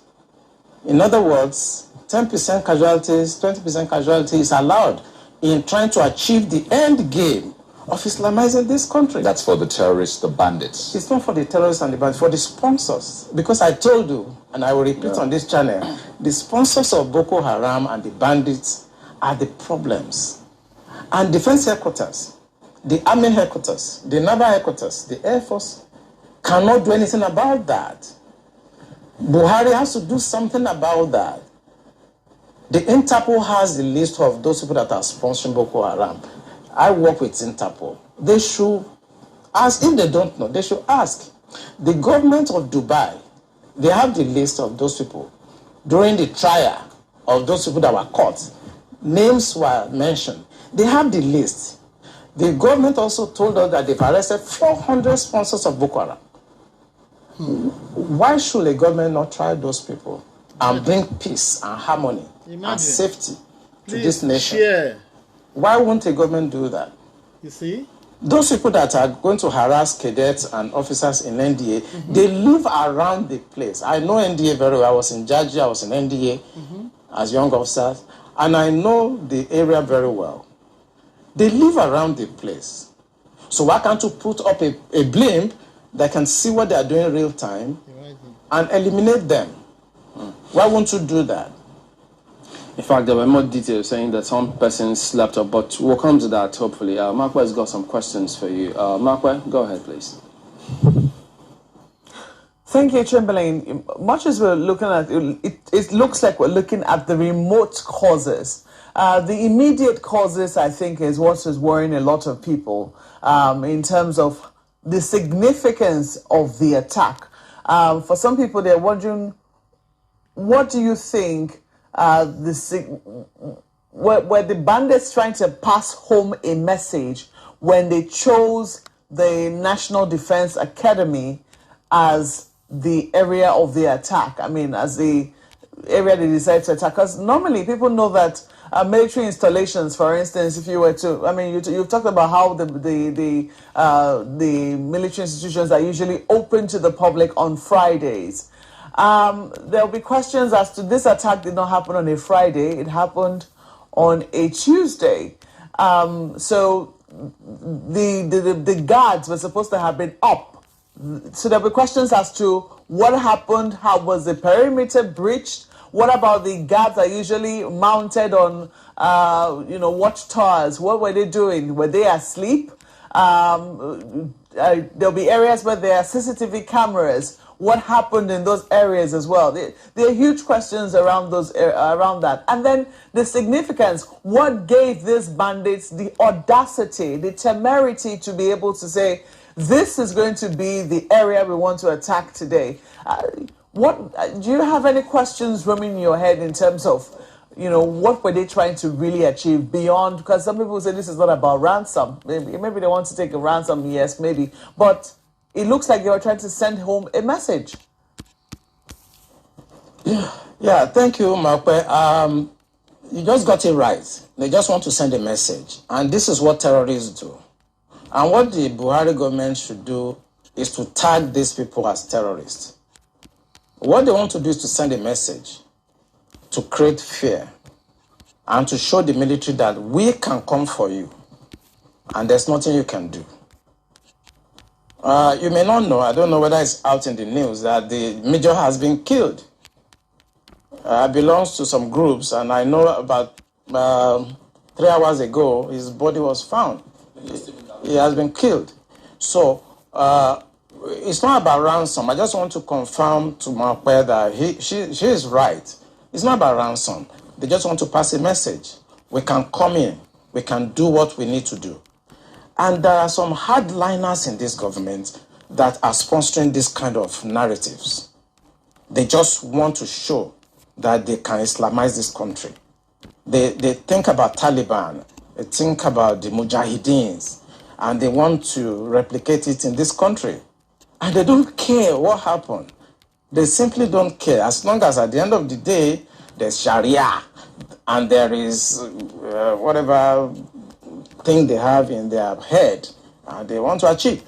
In other words, 10% casualties, 20% casualties is allowed in trying to achieve the end game of Islamizing this country. That's for the terrorists, the bandits. It's not for the terrorists and the bandits, for the sponsors. Because I told you, and I will repeat on this channel, the sponsors of Boko Haram and the bandits are the problems. And defense headquarters, the army headquarters, the naval headquarters, the Air Force cannot do anything about that. Buhari has to do something about that. The Interpol has the list of those people that are sponsoring Boko Haram. I work with Interpol. They should ask, if they don't know, they should ask. The government of Dubai, they have the list of those people. During the trial of those people that were caught, names were mentioned. They have the list. The government also told us that they've arrested 400 sponsors of Boko Haram. Why should a government not try those people and bring peace and harmony and safety to this nation? Share. Why won't a government do that? You see? Those people that are going to harass cadets and officers in NDA, they live around the place. I know NDA very well. I was in Georgia, I was in NDA as young officers, and I know the area very well. They live around the place. So why can't you put up a blimp that can see what they are doing in real time and eliminate them? Why won't you do that? In fact, there were more details saying that some persons slept up, but we'll come to that hopefully. Markwa has got some questions for you. Markwa, go ahead, please. Thank you, Chamberlain. Much as we're looking at it looks like we're looking at the remote causes. The immediate causes, I think, is what is worrying a lot of people in terms of the significance of the attack. For some people, they're wondering, what do you think were the bandits trying to pass home a message when they chose the National Defense Academy as the area of the attack? I mean, as the area they decided to attack? Because normally people know that military installations, for instance, if you were to, I mean, you've talked about how the military institutions are usually open to the public on Fridays. There'll be questions as to this attack did not happen on a Friday; it happened on a Tuesday. So the guards were supposed to have been up. So there'll be questions as to what happened. How was the perimeter breached? What about the guards that are usually mounted on, watchtowers? What were they doing? Were they asleep? There'll be areas where there are CCTV cameras. What happened in those areas as well? There are huge questions around that. And then the significance, what gave these bandits the audacity, the temerity to be able to say, this is going to be the area we want to attack today? Do you have any questions roaming in your head in terms of, what were they trying to really achieve beyond? Because some people say this is not about ransom. Maybe they want to take a ransom, yes, maybe. But it looks like they were trying to send home a message. Yeah, thank you, Makwe. You just got it right. They just want to send a message. And this is what terrorists do. And what the Buhari government should do is to tag these people as terrorists. What they want to do is to send a message to create fear and to show the military that we can come for you and there's nothing you can do. You may not know, I don't know whether it's out in the news, that the major has been killed. Belongs to some groups, and I know about 3 hours ago, his body was found. He has been killed. So, it's not about ransom. I just want to confirm to Makwe that she is right. It's not about ransom. They just want to pass a message. We can come in. We can do what we need to do. And there are some hardliners in this government that are sponsoring this kind of narratives. They just want to show that they can Islamize this country. They think about Taliban. They think about the Mujahideens. And they want to replicate it in this country. And they don't care what happened. They simply don't care. As long as at the end of the day, there's Sharia and there is whatever thing they have in their head they want to achieve.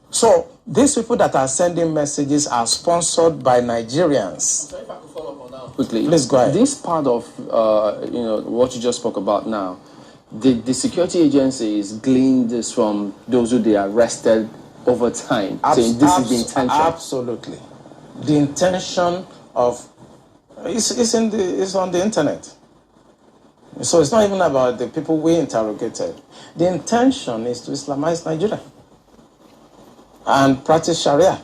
So these people that are sending messages are sponsored by Nigerians. So if I could follow up on that quickly. Please go ahead. This part of what you just spoke about now, the security agencies gleaned this from those who they arrested over time. Saying this is the intention. Absolutely. The intention of it's on the internet. So it's not even about the people we interrogated. The intention is to Islamize Nigeria and practice Sharia.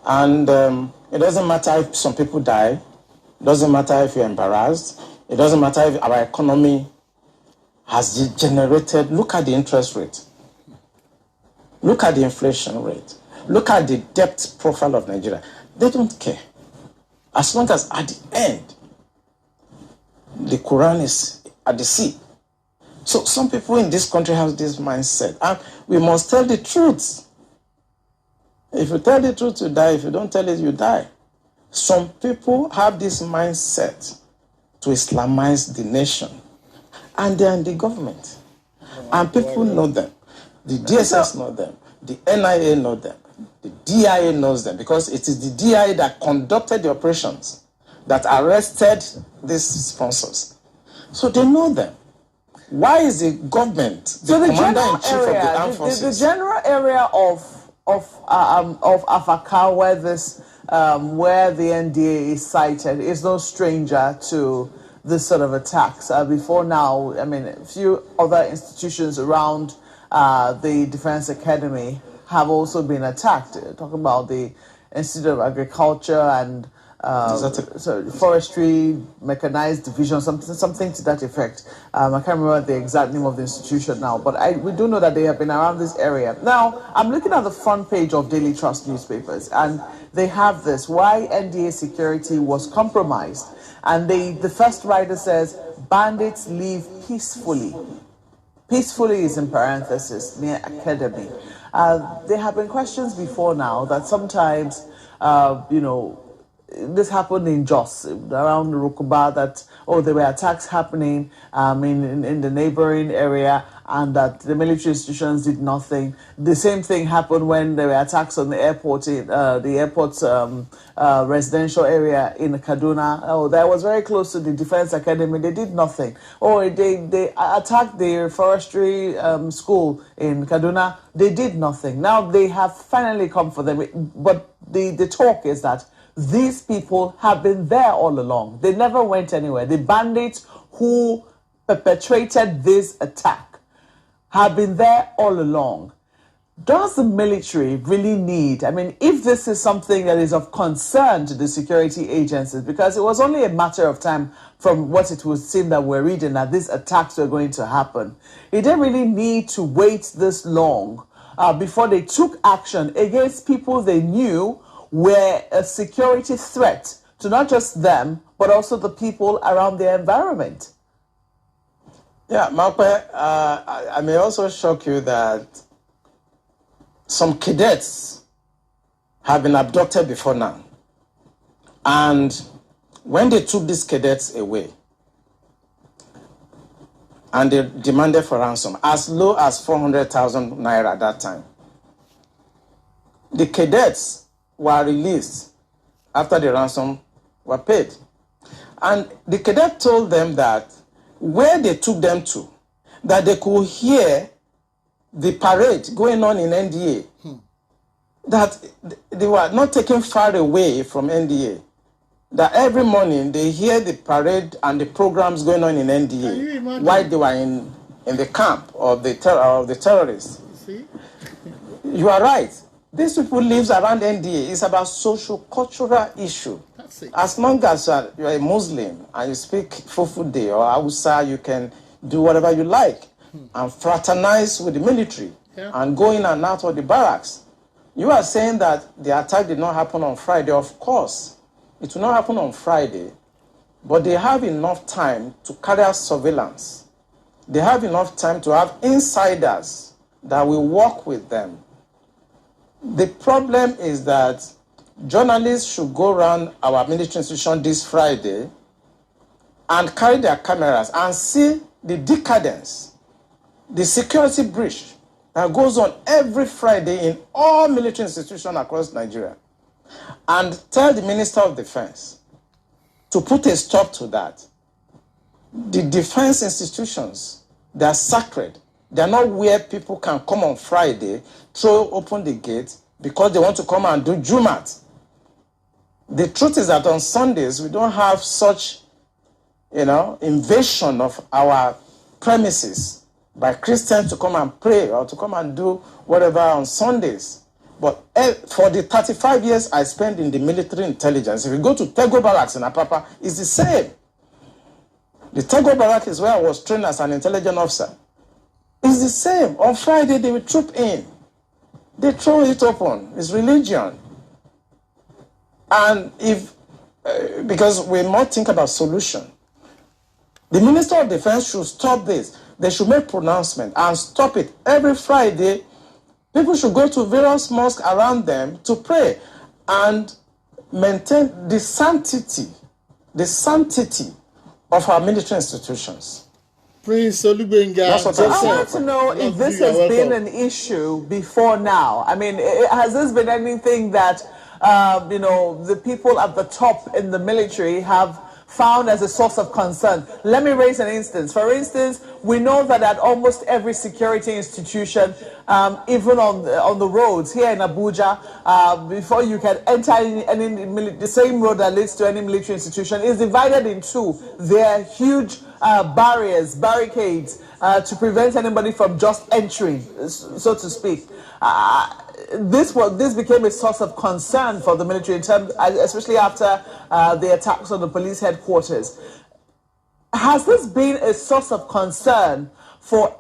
And it doesn't matter if some people die. It doesn't matter if you're embarrassed. It doesn't matter if our economy has degenerated. Look at the interest rate. Look at the inflation rate. Look at the debt profile of Nigeria. They don't care. As long as at the end, the Quran is at the sea. So some people in this country have this mindset. And we must tell the truth. If you tell the truth, you die. If you don't tell it, you die. Some people have this mindset to Islamize the nation. And they're in the government. And people know them. The DSS know them. The NIA know them. The DIA knows them. Because it is the DIA that conducted the operations that arrested these sponsors. So they know them. Why is the government, the commander-in-chief of the armed forces? The general area of Afaka, where the NDA is cited, is no stranger to this sort of attacks. Before now, I mean, a few other institutions around the Defense Academy have also been attacked. Talking about the Institute of Agriculture and forestry, mechanized division, something to that effect. I can't remember the exact name of the institution now, but we do know that they have been around this area. Now, I'm looking at the front page of Daily Trust newspapers, and they have this, why NDA security was compromised. And the first writer says, bandits leave peacefully. Peacefully is in parenthesis, near academy. There have been questions before now that sometimes, this happened in Jos, around Rukuba, that, there were attacks happening in the neighboring area, and that the military institutions did nothing. The same thing happened when there were attacks on the airport, residential area in Kaduna. That was very close to the Defense Academy. They did nothing. They attacked the forestry school in Kaduna. They did nothing. Now they have finally come for them. But the talk is that these people have been there all along. They never went anywhere. The bandits who perpetrated this attack have been there all along. Does the military really need, if this is something that is of concern to the security agencies, because it was only a matter of time from what it would seem that we're reading that these attacks were going to happen, it didn't really need to wait this long before they took action against people they knew were a security threat to not just them, but also the people around their environment. Yeah, Makwe, I may also shock you that some cadets have been abducted before now. And when they took these cadets away, and they demanded for ransom, as low as 400,000 naira at that time, the cadets were released after the ransom were paid. And the cadet told them that where they took them to, that they could hear the parade going on in NDA, that they were not taken far away from NDA, that every morning they hear the parade and the programs going on in NDA while they were in the camp of the terrorists. See? You are right. These people live around NDA. It's about social-cultural issue. That's it. As long as you're a Muslim and you speak Fufude or Hausa, you can do whatever you like and fraternize with the military and go in and out of the barracks. You are saying that the attack did not happen on Friday. Of course, it will not happen on Friday, but they have enough time to carry out surveillance. They have enough time to have insiders that will work with them. The problem is that journalists should go around our military institution this Friday and carry their cameras and see the decadence, the security breach that goes on every Friday in all military institutions across Nigeria, and tell the Minister of Defense to put a stop to that. The defense institutions, they are sacred. They are not where people can come on Friday, throw open the gate because they want to come and do Jumat. The truth is that on Sundays, we don't have such, invasion of our premises by Christians to come and pray or to come and do whatever on Sundays. But for the 35 years I spent in the military intelligence, if you go to Tego Barracks in Apapa, it's the same. The Tego Barracks is where I was trained as an intelligence officer. It's the same. On Friday, they will troop in. They throw it open. It's religion. And because we must think about solution, the Minister of Defense should stop this. They should make pronouncement and stop it. Every Friday, people should go to various mosques around them to pray and maintain the sanctity of our military institutions. Prince Olubenga, I want to know if this has been an issue before now. Has this been anything that, the people at the top in the military have found as a source of concern? Let me raise an instance. For instance, we know that at almost every security institution, even on the roads here in Abuja, before you can enter the same road that leads to any military institution is divided in two. There are huge barricades to prevent anybody from just entering, so to speak. this became a source of concern for the military, in terms, especially after the attacks on the police headquarters. Has this been a source of concern for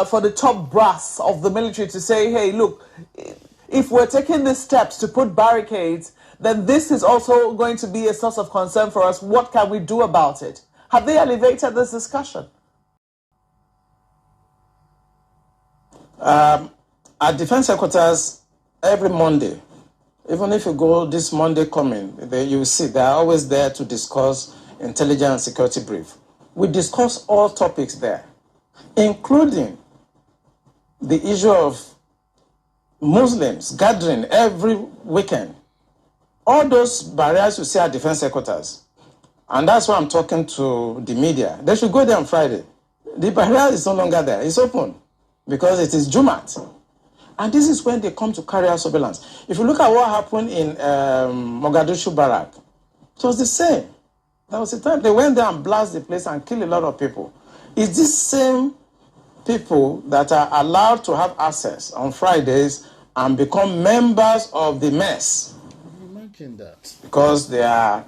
for the top brass of the military to say, hey, look, if we're taking these steps to put barricades, then this is also going to be a source of concern for us. What can we do about it? Have they elevated this discussion? At defense headquarters, every Monday, even if you go this Monday coming, you will see they are always there to discuss intelligence and security brief. We discuss all topics there, including the issue of Muslims gathering every weekend. All those barriers you see at defense headquarters. And that's why I'm talking to the media. They should go there on Friday. The barrier is no longer there. It's open because it is Jumat. And this is when they come to carry out surveillance. If you look at what happened in Mogadishu Barrack, it was the same. That was the time they went there and blasted the place and killed a lot of people. It's these same people that are allowed to have access on Fridays and become members of the mess. Imagine that. Because they are,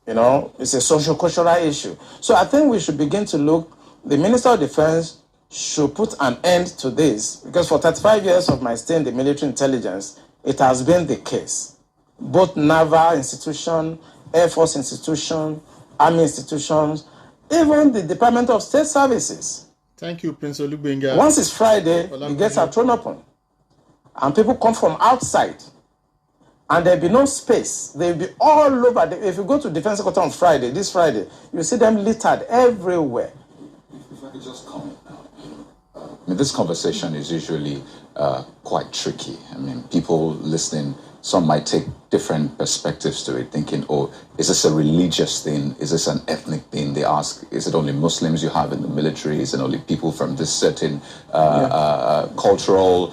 it's a social-cultural issue. So I think we should begin to look, the Minister of Defense should put an end to this, because for 35 years of my stay in the military intelligence, it has been the case. Both naval institutions, Air Force institutions, Army institutions, even the Department of State Services. Thank you, Prince Olubenga. Once it's Friday, the gates are thrown open. And people come from outside. And there'll be no space. They'll be all over. If you go to Defense Secretary on Friday, this Friday, you see them littered everywhere. If I could just comment now. This conversation is usually quite tricky. I mean, people listening, some might take different perspectives to it, thinking, oh, is this a religious thing? Is this an ethnic thing? They ask, is it only Muslims you have in the military? Is it only people from this certain cultural,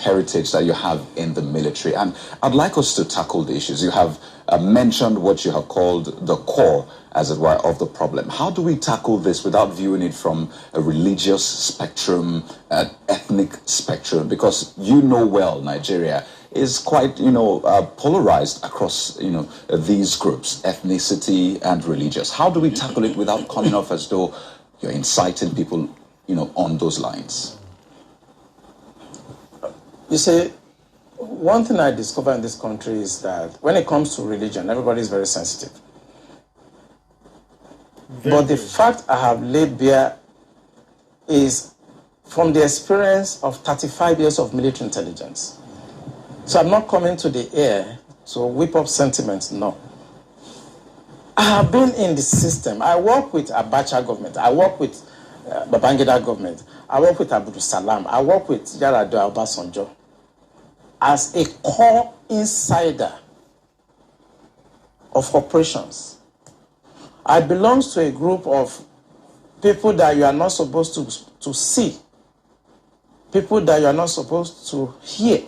heritage that you have in the military? And I'd like us to tackle the issues. You have mentioned what you have called the core, as it were, of the problem. How do we tackle this without viewing it from a religious spectrum, an ethnic spectrum? Because well, Nigeria is quite, polarized across, these groups, ethnicity and religious. How do we tackle it without coming off as though you're inciting people, on those lines? You see, one thing I discovered in this country is that when it comes to religion, everybody is very sensitive. But the fact I have laid bare is from the experience of 35 years of military intelligence. So I'm not coming to the air to whip up sentiments, no. I have been in the system. I work with Abacha government. I work with Babangida government. I work with Abdul Salam. I work with Yar'Adua Obasanjo. As a core insider of operations, I belong to a group of people that you are not supposed to see, people that you are not supposed to hear,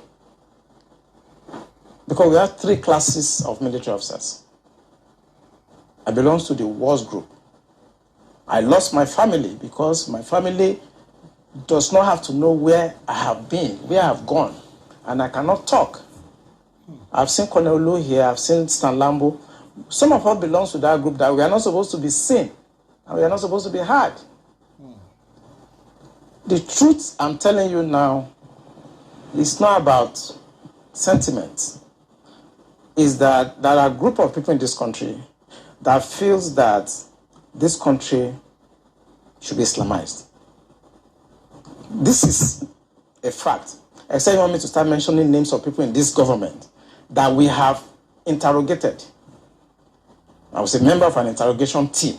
because we have 3 classes of military officers. I belong to the wars group. I lost my family because my family does not have to know where I have been, where I have gone, and I cannot talk. I've seen Colonel Olu here, I've seen Stan Lambo. Some of us belong to that group that we are not supposed to be seen and we are not supposed to be heard. The truth I'm telling you now is not about sentiment. Is that there are a group of people in this country that feels that this country should be Islamized. This is a fact. Except you want me to start mentioning names of people in this government that we have interrogated. I was a member of an interrogation team,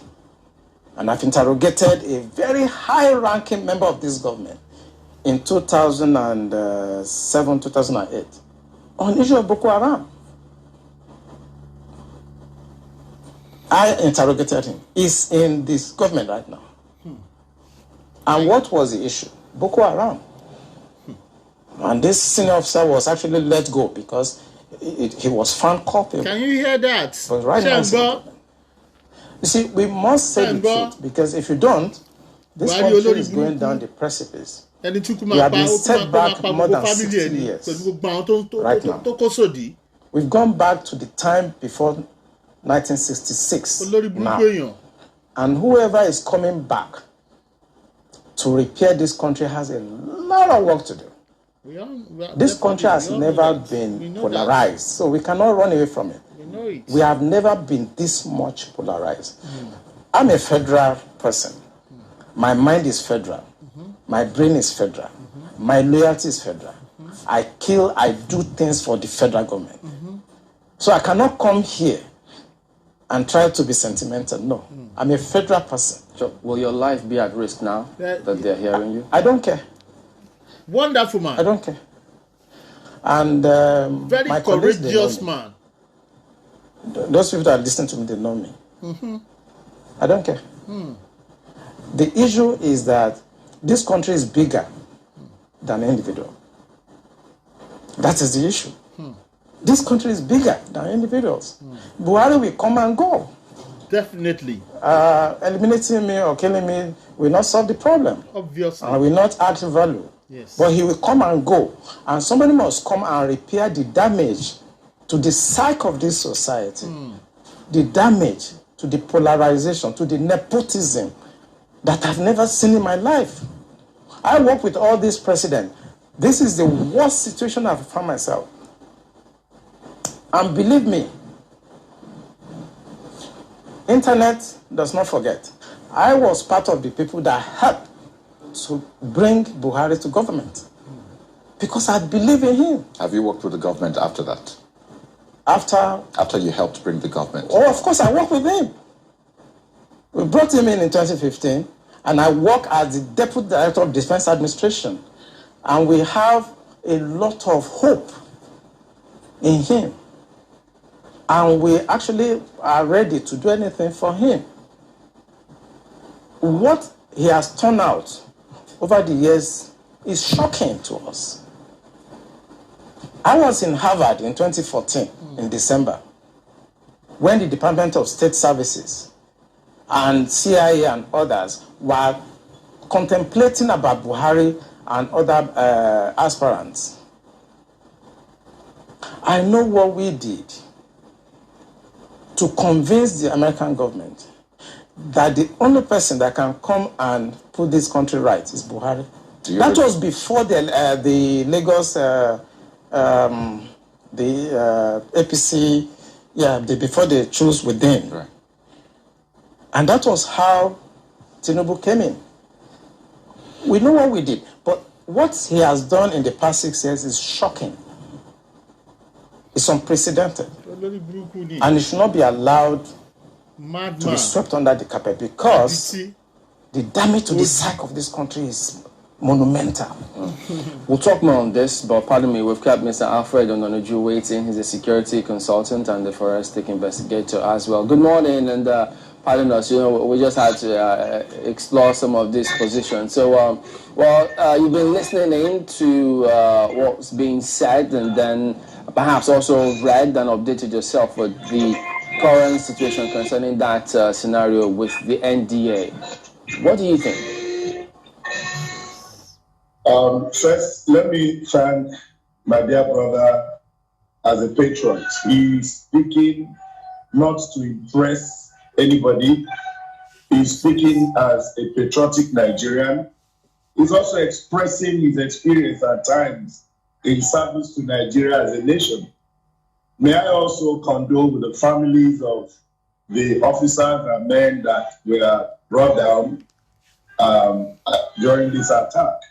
and I've interrogated a very high-ranking member of this government in 2007, 2008 on the issue of Boko Haram. I interrogated him. He's in this government right now. And what was the issue? Boko Haram. And this senior officer was actually let go because he was found culpable. Can you hear that? But right now, you see, we must say the truth, because if you don't, this country is going down the precipice. We have been set back more than 60 years right now. We've gone back to the time before 1966 now. And whoever is coming back to repair this country has a lot of work to do. This country has never been polarized, so we cannot run away from it. We have never been this much polarized. I'm a federal person. My mind is federal. My brain is federal. My loyalty is federal. I do things for the federal government. So I cannot come here and try to be sentimental. No, I'm a federal person. So will your life be at risk now that they're hearing you? I don't care. Wonderful man. I don't care. And very my courageous man. Those people that listen to me, they know me. I don't care. The issue is that this country is bigger than an individual. That is the issue. This country is bigger than individuals. Buhari will come and go. Definitely. Eliminating me or killing me will not solve the problem. Obviously. And will not add value. Yes. But he will come and go. And somebody must come and repair the damage to the psyche of this society. The damage to the polarization, to the nepotism that I've never seen in my life. I work with all these presidents. This is the worst situation I've found myself. And believe me, internet does not forget. I was part of the people that helped to bring Buhari to government because I believe in him. Have you worked with the government after that? After you helped bring the government? Oh, of course, I worked with him. We brought him in 2015, and I work as the Deputy Director of Defense Administration. And we have a lot of hope in him. And we actually are ready to do anything for him. What he has turned out over the years is shocking to us. I was in Harvard in 2014, in December, when the Department of State Services and CIA and others were contemplating about Buhari and other aspirants. I know what we did to convince the American government that the only person that can come and put this country right is Buhari. That was before the Lagos, APC, before they chose within. Right. And that was how Tinubu came in. We know what we did, but what he has done in the past 6 years is shocking. It's unprecedented. And it should not be allowed to be swept under the carpet because the damage to the psyche of this country is monumental. We'll talk more on this, but pardon me, we've kept Mr. Alfred Ononuju waiting. He's a security consultant and the forensic investigator as well. Good morning, and pardon us, we just had to explore some of these positions. So, you've been listening in to what's being said, and then perhaps also read and updated yourself with the current situation concerning that scenario with the NDA. What do you think? First, let me thank my dear brother as a patriot. He's speaking not to impress anybody. He's speaking as a patriotic Nigerian. He's also expressing his experience at times in service to Nigeria as a nation. May I also condole with the families of the officers and men that were brought down during this attack.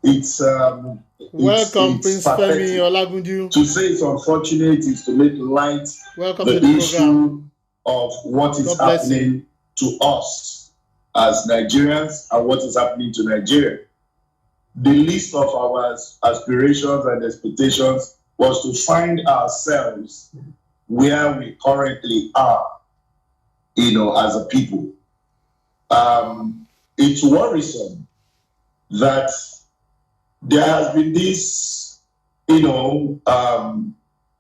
It's welcome, Prince Femi Olagunju. To say it's unfortunate is to make light the issue of what is happening to us as Nigerians and what is happening to Nigeria. The least of our aspirations and expectations was to find ourselves where we currently are, as a people. It's worrisome that there has been this,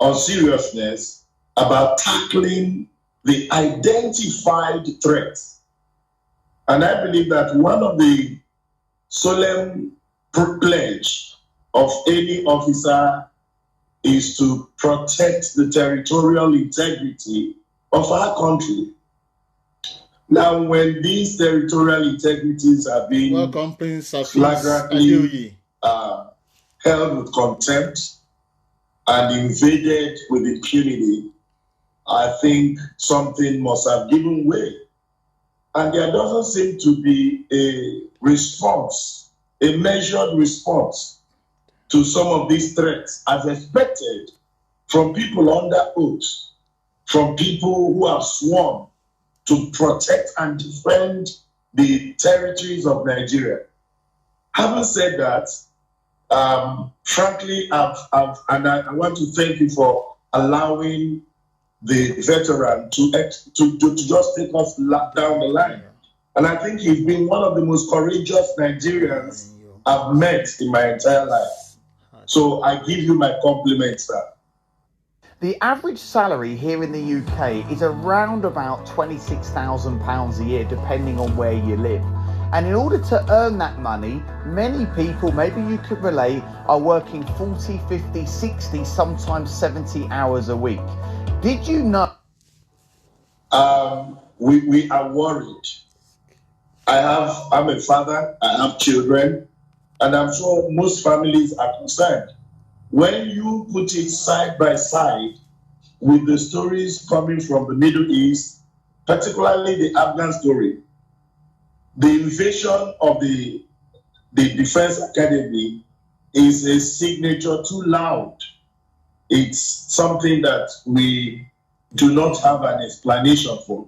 unseriousness about tackling the identified threats. And I believe that one of the solemn pledge of any officer is to protect the territorial integrity of our country. Now, when these territorial integrities are being flagrantly held with contempt and invaded with impunity, I think something must have given way. And there doesn't seem to be a response, a measured response to some of these threats as expected from people under oath, from people who have sworn to protect and defend the territories of Nigeria. Having said that, frankly, I want to thank you for allowing the veteran to just take us down the line. And I think he's been one of the most courageous Nigerians I've met in my entire life. So I give you my compliments, sir. The average salary here in the UK is around about £26,000 a year, depending on where you live. And in order to earn that money, many people, maybe you could relate, are working 40, 50, 60, sometimes 70 hours a week. Did you know? We are worried. I'm a father, I have children, and I'm sure most families are concerned. When you put it side by side with the stories coming from the Middle East, particularly the Afghan story, the invasion of the Defense Academy is a signature too loud. It's something that we do not have an explanation for.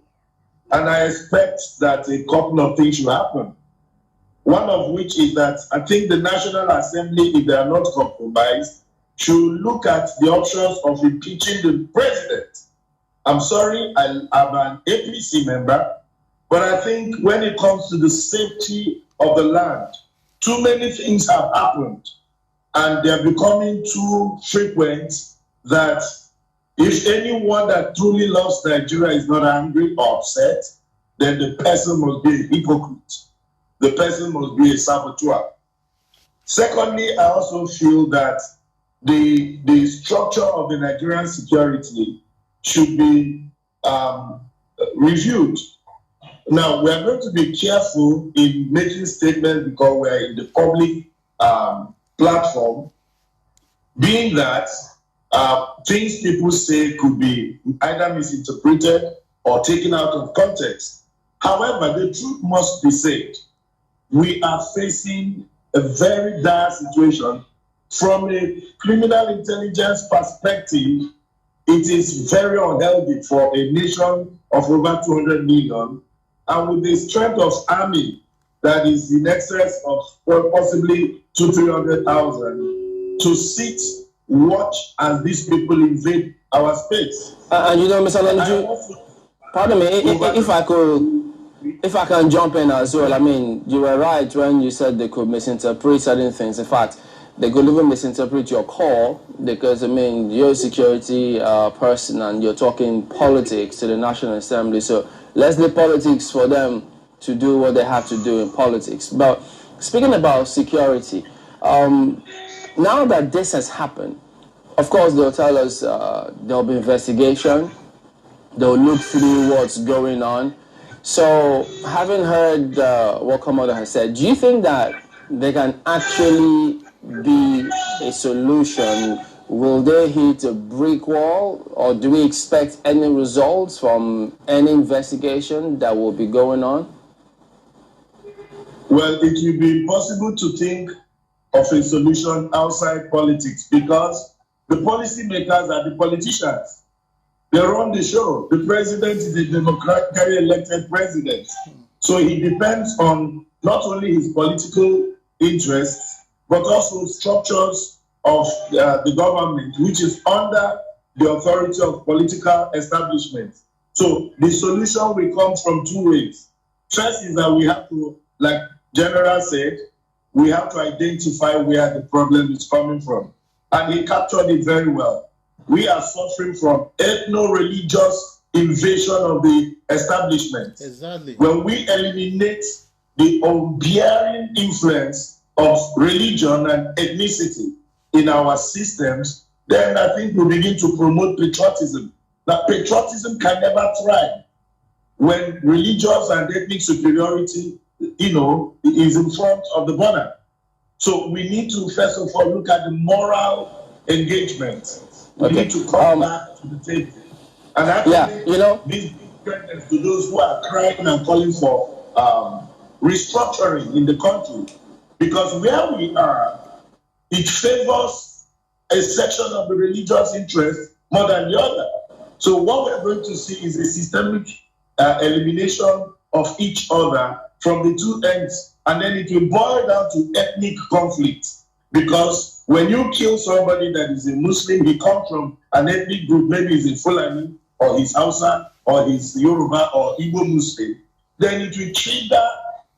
And I expect that a couple of things should happen. One of which is that I think the National Assembly, if they are not compromised, should look at the options of impeaching the president. I'm sorry, I'm an APC member, but I think when it comes to the safety of the land, too many things have happened, and they're becoming too frequent that if anyone that truly loves Nigeria is not angry or upset, then the person must be a hypocrite. The person must be a saboteur. Secondly, I also feel that the structure of the Nigerian security should be reviewed. Now, we are going to be careful in making statements because we're in the public platform, being that things people say could be either misinterpreted or taken out of context. However, the truth must be said. We are facing a very dire situation. From a criminal intelligence perspective, it is very unhealthy for a nation of over 200 million, and with the strength of army that is in excess of possibly 200,000-300,000, to sit, watch as these people invade our space. And you know, Mr. Lonju, pardon me, if I can jump in as well. I mean, you were right when you said they could misinterpret certain things. In fact, they could even misinterpret your call because, I mean, you're a security person and you're talking politics to the National Assembly. So let's leave politics for them to do what they have to do in politics. But speaking about security, now that this has happened, of course, they'll tell us there'll be investigation. They'll look through what's going on. So having heard what Commodore has said, do you think that they can actually be a solution? Will they hit a brick wall, or do we expect any results from any investigation that will be going on? Well, it will be impossible to think of a solution outside politics because the policymakers are the politicians. They run the show. The president is a democratically elected president. So he depends on not only his political interests, but also structures of the government, which is under the authority of political establishment. So the solution will come from two ways. First is that we have to, like General said, we have to identify where the problem is coming from. And he captured it very well. We are suffering from ethno-religious invasion of the establishment. Exactly. When we eliminate the unbearing influence of religion and ethnicity in our systems, then I think we begin to promote patriotism. Now, patriotism can never thrive when religious and ethnic superiority, is in front of the banner. So we need to, first of all, look at the moral engagement. We need to come back to the table. And actually, this is to those who are crying and calling for restructuring in the country. Because where we are, it favors a section of the religious interest more than the other. So what we're going to see is a systemic elimination of each other from the two ends, and then it will boil down to ethnic conflict. Because when you kill somebody that is a Muslim, he comes from an ethnic group, maybe he's a Fulani, or he's Hausa, or he's Yoruba, or Igbo Muslim, then it will trigger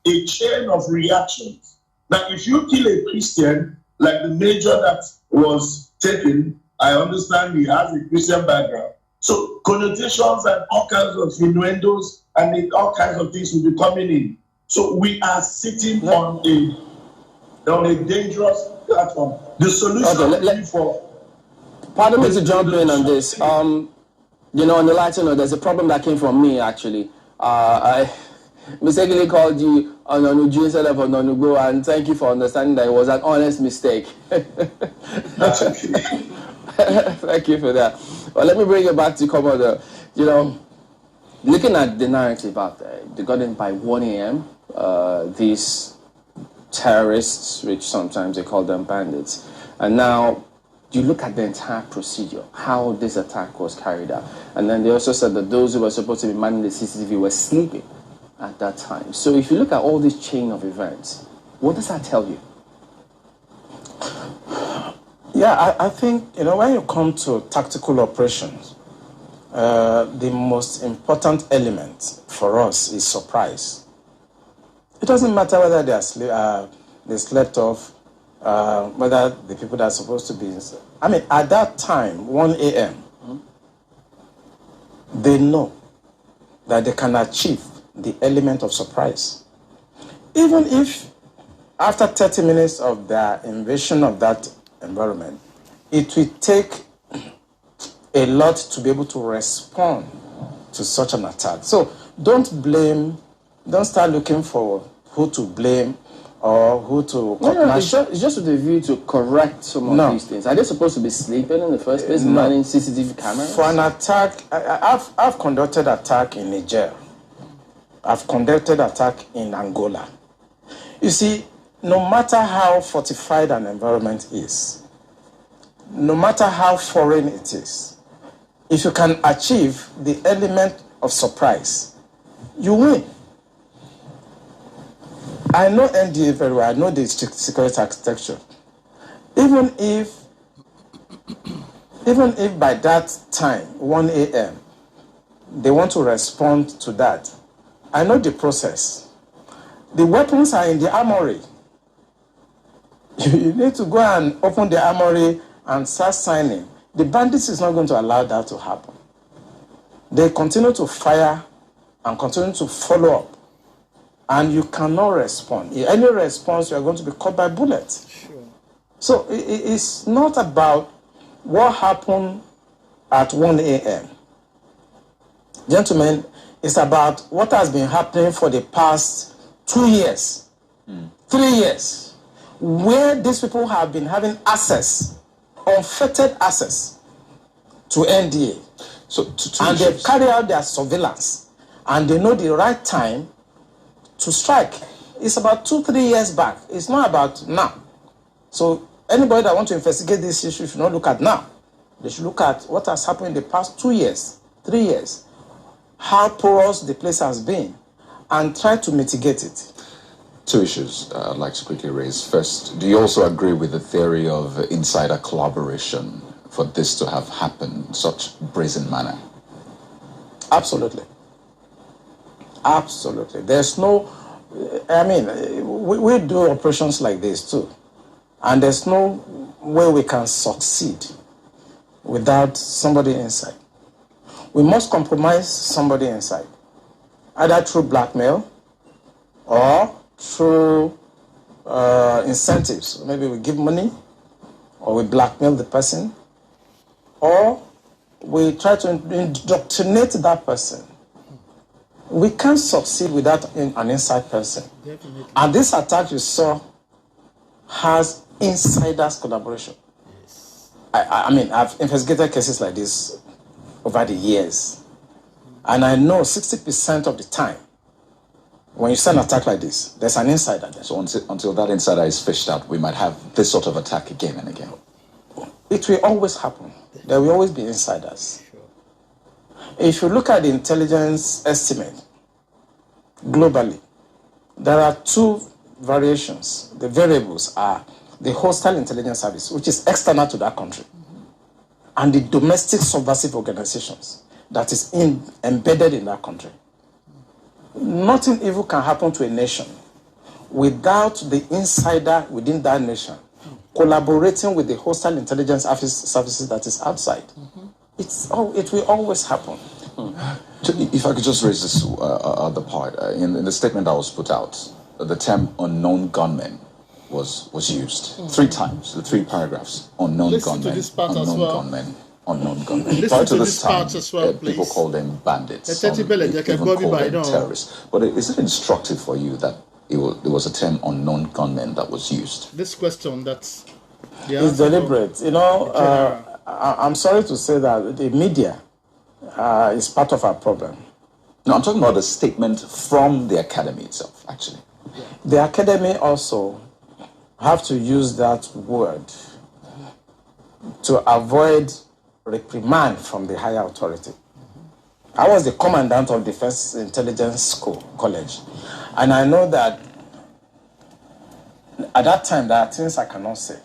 a chain of reactions. Now, if you kill a Christian, like the major that was taken, I understand he has a Christian background. So connotations and all kinds of innuendos and all kinds of things will be coming in. So we are sitting on a dangerous platform. The solution for... Pardon me to jump in on this. On the lighter note, there's a problem that came from me, actually. I mistakenly called you Ononuju instead of Ononugo, and thank you for understanding that it was an honest mistake. That's okay. Thank you for that. Well, let me bring it back to Commodore. Looking at the narrative out there, they got in by 1 a.m., these terrorists, which sometimes they call them bandits, and now you look at the entire procedure, how this attack was carried out. And then they also said that those who were supposed to be manning the CCTV were sleeping at that time. So if you look at all this chain of events, what does that tell you? Yeah, I think, when you come to tactical operations, the most important element for us is surprise. It doesn't matter whether they slept off, whether the people that are supposed to be... at that time, 1 a.m., they know that they can achieve the element of surprise. Even if after 30 minutes of their invasion of that environment, it will take a lot to be able to respond to such an attack. So don't start looking for who to blame or who to... It's just with the view to correct some of these things. Are they supposed to be sleeping in the first place, manning CCTV cameras? For an attack, I've conducted attack in Niger. I've conducted attack in Angola. You see, no matter how fortified an environment is, no matter how foreign it is, if you can achieve the element of surprise, you win. I know NDA very well. I know the security architecture. Even if by that time, 1 a.m., they want to respond to that, I know the process. The weapons are in the armory. You need to go and open the armory and start signing. The bandits is not going to allow that to happen. They continue to fire and continue to follow up. And you cannot respond. In any response, you are going to be caught by bullets. Sure. So it's not about what happened at 1 a.m. Gentlemen, it's about what has been happening for the past 2 years, 3 years, where these people have been having access, unfettered access to NDA. And they carry out their surveillance, and they know the right time to strike. It's about 2-3 years back. It's not about now. So anybody that wants to investigate this issue should not look at now. They should look at what has happened in the past 2 years, 3 years, how porous the place has been, and try to mitigate it. Two issues I'd like to quickly raise. First, do you also agree with the theory of insider collaboration for this to have happened in such brazen manner? Absolutely. Absolutely. There's no... we do operations like this too. And there's no way we can succeed without somebody inside. We must compromise somebody inside, either through blackmail or through incentives. Maybe we give money, or we blackmail the person, or we try to indoctrinate that person. We can't succeed without an inside person. Definitely. And this attack you saw has insiders collaboration. Yes. I mean, I've investigated cases like this over the years. And I know 60% of the time, when you send an attack like this, there's an insider there. So until that insider is fished out, we might have this sort of attack again and again. It will always happen. There will always be insiders. If you look at the intelligence estimate globally, there are two variations. The variables are the hostile intelligence service, which is external to that country, and the domestic subversive organizations that is embedded in that country. Nothing evil can happen to a nation without the insider within that nation collaborating with the hostile intelligence services that is outside. It will always happen. If I could just raise this other part. In the statement that was put out, the term unknown gunmen was used 3 times, the 3 paragraphs. Unknown gunmen, unknown gunmen, unknown gunmen. Prior to this time, people call them bandits, some even call them terrorists. But is it instructive for you that it was a term unknown gunmen that was used? This question that's... It's deliberate. You know, I'm sorry to say that the media is part of our problem. No, I'm talking about the statement from the academy itself, actually. The academy also have to use that word to avoid reprimand from the higher authority. I was the commandant of Defense Intelligence College, and I know that at that time there are things I cannot say.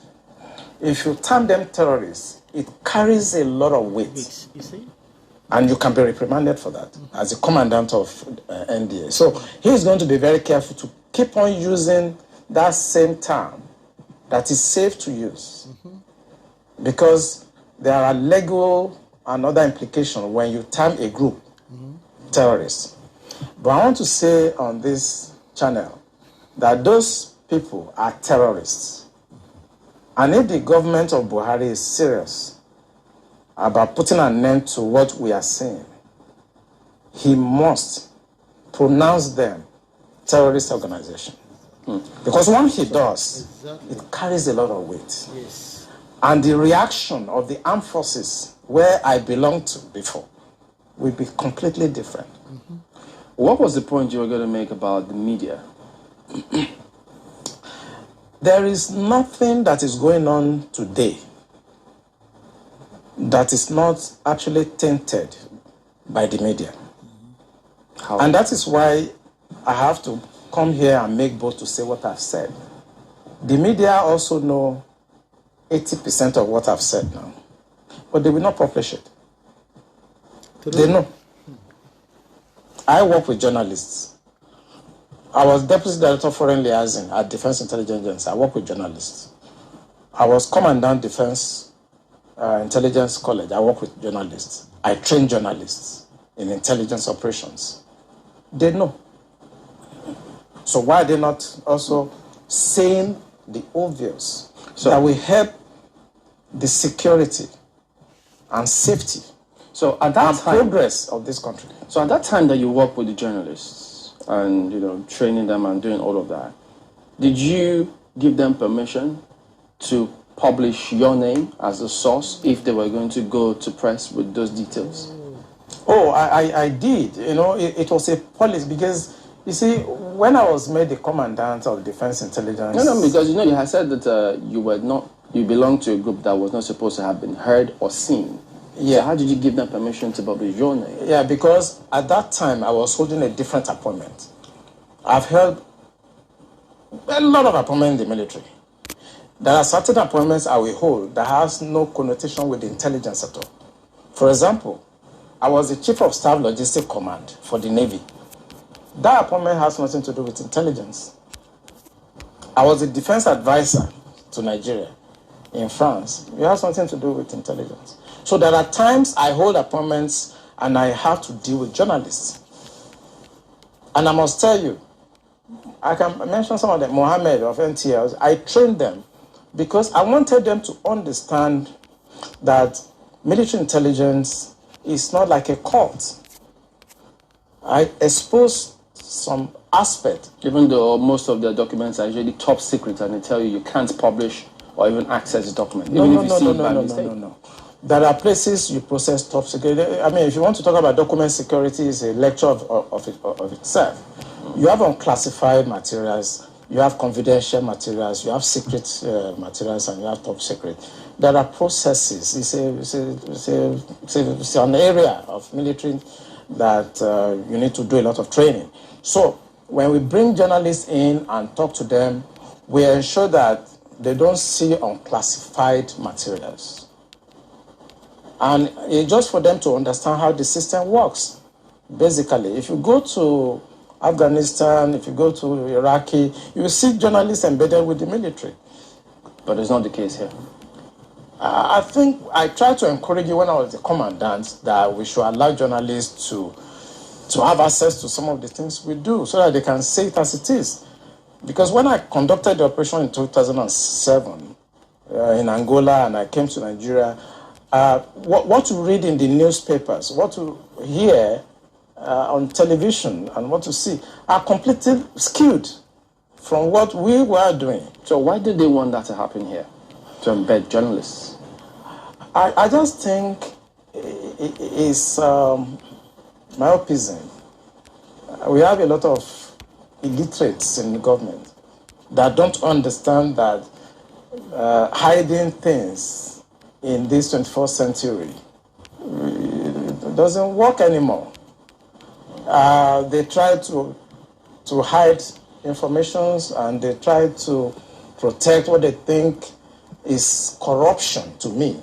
If you term them terrorists, it carries a lot of weight. You see? And you can be reprimanded for that as a commandant of NDA. So he is going to be very careful to keep on using that same term that is safe to use. Because there are legal and other implications when you term a group terrorists. But I want to say on this channel that those people are terrorists. And if the government of Buhari is serious about putting an end to what we are seeing, he must pronounce them terrorist organization. Because once he does, it carries a lot of weight. Yes. And the reaction of the armed forces, where I belonged to before, will be completely different. What was the point you were going to make about the media? There is nothing that is going on today that is not actually tainted by the media. How? And that is why I have to come here and make bold to say what I've said. The media also know 80% of what I've said now, but they will not publish it. They know. I work with journalists. I was Deputy Director of Foreign Liaison at Defense Intelligence Agency. I work with journalists. I was Commandant Defense Intelligence College. I work with journalists. I train journalists in intelligence operations. They know. So why are they not also saying the obvious that will help the security and safety at that time, progress of this country? So at that time that you worked with the journalists and training them and doing all of that, did you give them permission to publish your name as a source if they were going to go to press with those details? Oh, I did. It was a policy because, you see, when I was made the commandant of Defense Intelligence... No, because you had said that you belonged to a group that was not supposed to have been heard or seen. Yeah. So how did you give them permission to publish your name? Yeah, because at that time I was holding a different appointment. I've held a lot of appointments in the military. There are certain appointments I will hold that has no connotation with the intelligence at all. For example, I was the Chief of Staff Logistic Command for the Navy. That appointment has nothing to do with intelligence. I was the defense advisor to Nigeria in France. It has nothing to do with intelligence. So there are times I hold appointments and I have to deal with journalists. And I must tell you, I can mention some of them. Mohammed of NTLs, I trained them because I wanted them to understand that military intelligence is not like a cult. I exposed some aspect. Even though most of their documents are usually top secret and they tell you can't publish or even access the document. No. There are places you process top secret. I mean, if you want to talk about document security, it's a lecture of itself. You have unclassified materials, you have confidential materials, you have secret materials, and you have top secret. There are processes. It's an area of military that you need to do a lot of training. So when we bring journalists in and talk to them, we ensure that they don't see unclassified materials. And it's just for them to understand how the system works. Basically, if you go to Afghanistan, if you go to Iraqi, you will see journalists embedded with the military. But it's not the case here. I think I tried to encourage you when I was the commandant that we should allow journalists to have access to some of the things we do so that they can say it as it is. Because when I conducted the operation in 2007 in Angola and I came to Nigeria, what to read in the newspapers, what to hear on television and what to see are completely skewed from what we were doing. So why did they want that to happen here, to embed journalists? I just think it's myopism. We have a lot of illiterates in the government that don't understand that hiding things in this 21st century it doesn't work anymore. They try to hide informations and they try to protect what they think is corruption to me.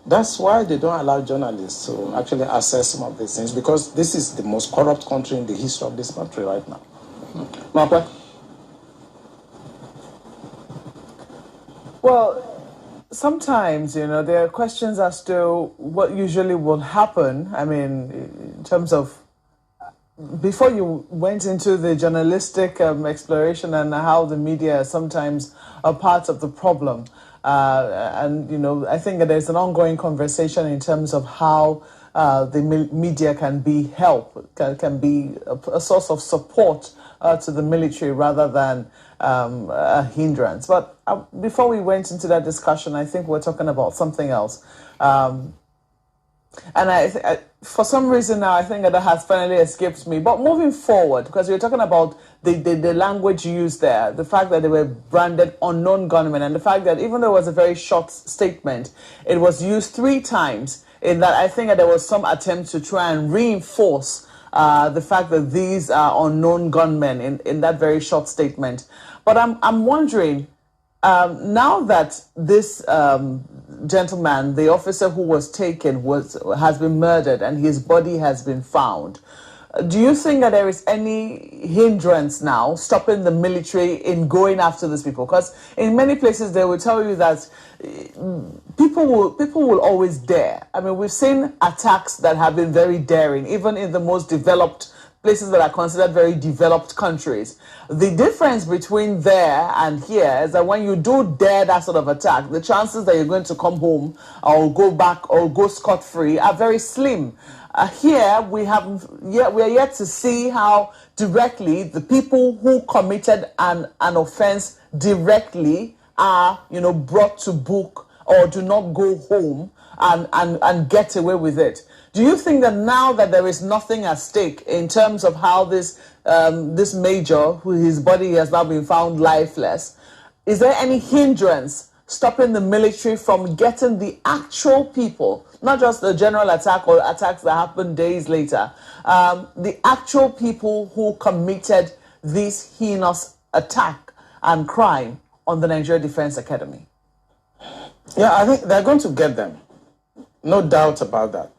That's why they don't allow journalists to actually access some of these things, because this is the most corrupt country in the history of this country right now. Marpa? Well, sometimes, there are questions as to what usually will happen. I mean, in terms of, before you went into the journalistic exploration and how the media is sometimes a part of the problem. And I think that there's an ongoing conversation in terms of how the media can be help, can be a source of support to the military rather than a hindrance. But before we went into that discussion, I think we're talking about something else. And for some reason now, I think that has finally escaped me. But moving forward, because we were talking about the language used there, the fact that they were branded unknown gunmen, and the fact that even though it was a very short statement, it was used 3 times, in that I think that there was some attempt to try and reinforce the fact that these are unknown gunmen in that very short statement. But I'm wondering, now that this gentleman, the officer who was taken, has been murdered and his body has been found, do you think that there is any hindrance now stopping the military in going after these people? Because in many places they will tell you that people will always dare. I mean, we've seen attacks that have been very daring, even in the most developed places that are considered very developed countries. The difference between there and here is that when you do dare that sort of attack, the chances that you're going to come home or go back or go scot-free are very slim. Here we are yet to see how directly the people who committed an offense directly are brought to book or do not go home and get away with it. Do you think that now that there is nothing at stake in terms of how this major, who his body has now been found lifeless, is there any hindrance stopping the military from getting the actual people, not just the general attack or attacks that happen days later, the actual people who committed this heinous attack and crime on the Nigeria Defense Academy? Yeah, I think they're going to get them. No doubt about that.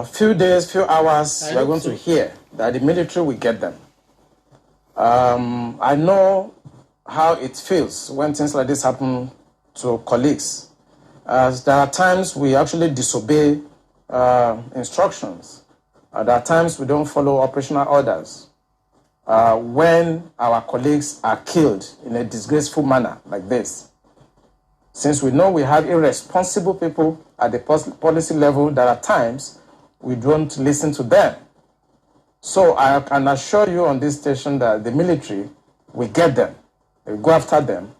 Few days, few hours, we're going to hear that the military will get them. I know how it feels when things like this happen to colleagues. There are times we actually disobey instructions. There are times we don't follow operational orders. when our colleagues are killed in a disgraceful manner like this. Since we know we have irresponsible people at the policy level that at times we don't listen to them. So I can assure you on this station that the military will get them, they will go after them,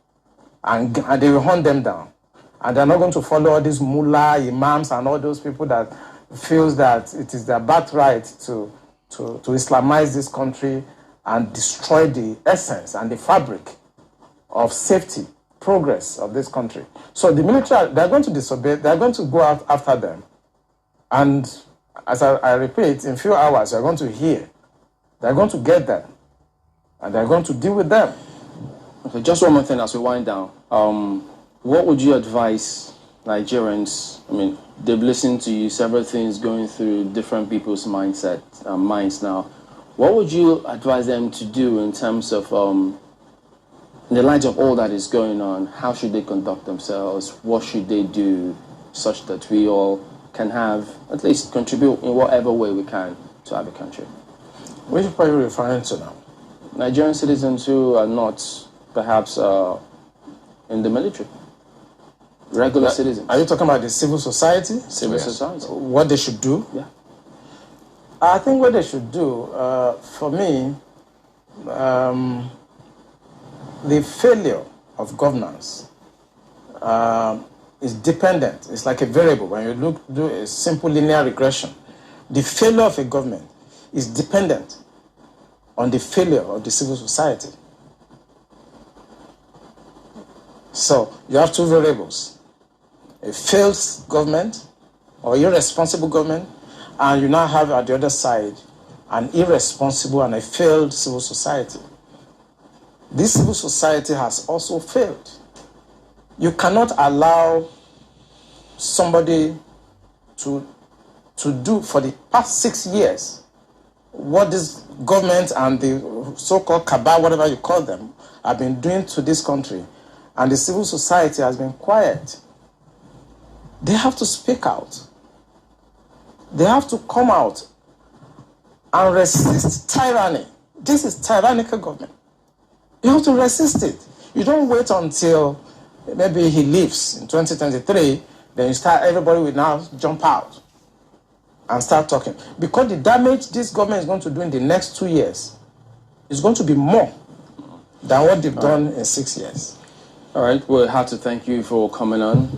and they will hunt them down. And they're not going to follow all these mullah, imams, and all those people that feels that it is their birthright to Islamize this country and destroy the essence and the fabric of safety, progress of this country. So the military, they're going to disobey, they're going to go out after them. And as I repeat, in a few hours, you're going to hear, they're going to get them, and they're going to deal with them. Okay, just one more thing as we wind down. What would you advise Nigerians? I mean, they've listened to you, several things going through different people's minds now. What would you advise them to do in terms of, in the light of all that is going on, how should they conduct themselves? What should they do such that we all can have, at least contribute in whatever way we can to have a country? Which people are you referring to now? Nigerian citizens who are not perhaps in the military. Regular citizens. Are you talking about the civil society? Civil society. What they should do? Yeah. I think what they should do, for me, the failure of governance is dependent. It's like a variable. When you do a simple linear regression, the failure of a government is dependent on the failure of the civil society. So you have two variables: a failed government or irresponsible government, and you now have at the other side an irresponsible and a failed civil society. This civil society has also failed. You cannot allow somebody to do for the past 6 years what this government and the so-called cabal, whatever you call them, have been doing to this country, and the civil society has been quiet. They have to speak out. They have to come out and resist tyranny. This is tyrannical government. You have to resist it. You don't wait until maybe he leaves in 2023, then everybody will now jump out and start talking. Because the damage this government is going to do in the next 2 years is going to be more than what they've done in 6 years. All right, we have to thank you for coming on,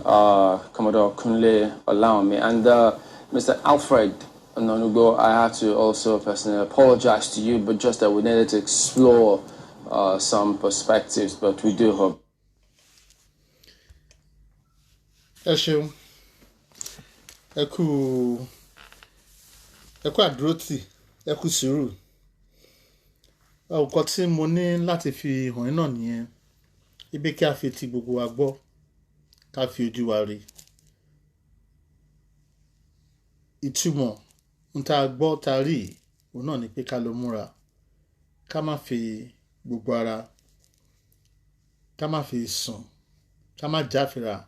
Commodore Okunle Olawunmi. And Mr. Alfred Ononugo, I have to also personally apologize to you, but just that we needed to explore some perspectives, but we do hope. Ẹ ṣeun, ẹ kú àdúrótì, ẹ kú sùúrù. Nǹkan tí mo ní láti fi hàn yín náà nìyẹn. Ibi kí a fi ti gbogbo wa gbọ́, ká fi ojú wa rí. Ìtumọ̀ ń tá gbọ́ tá rí òun náà ni pé ká lọ múra, ká má fi gbogbo ara, ká má fi sùn, ká má jáfira,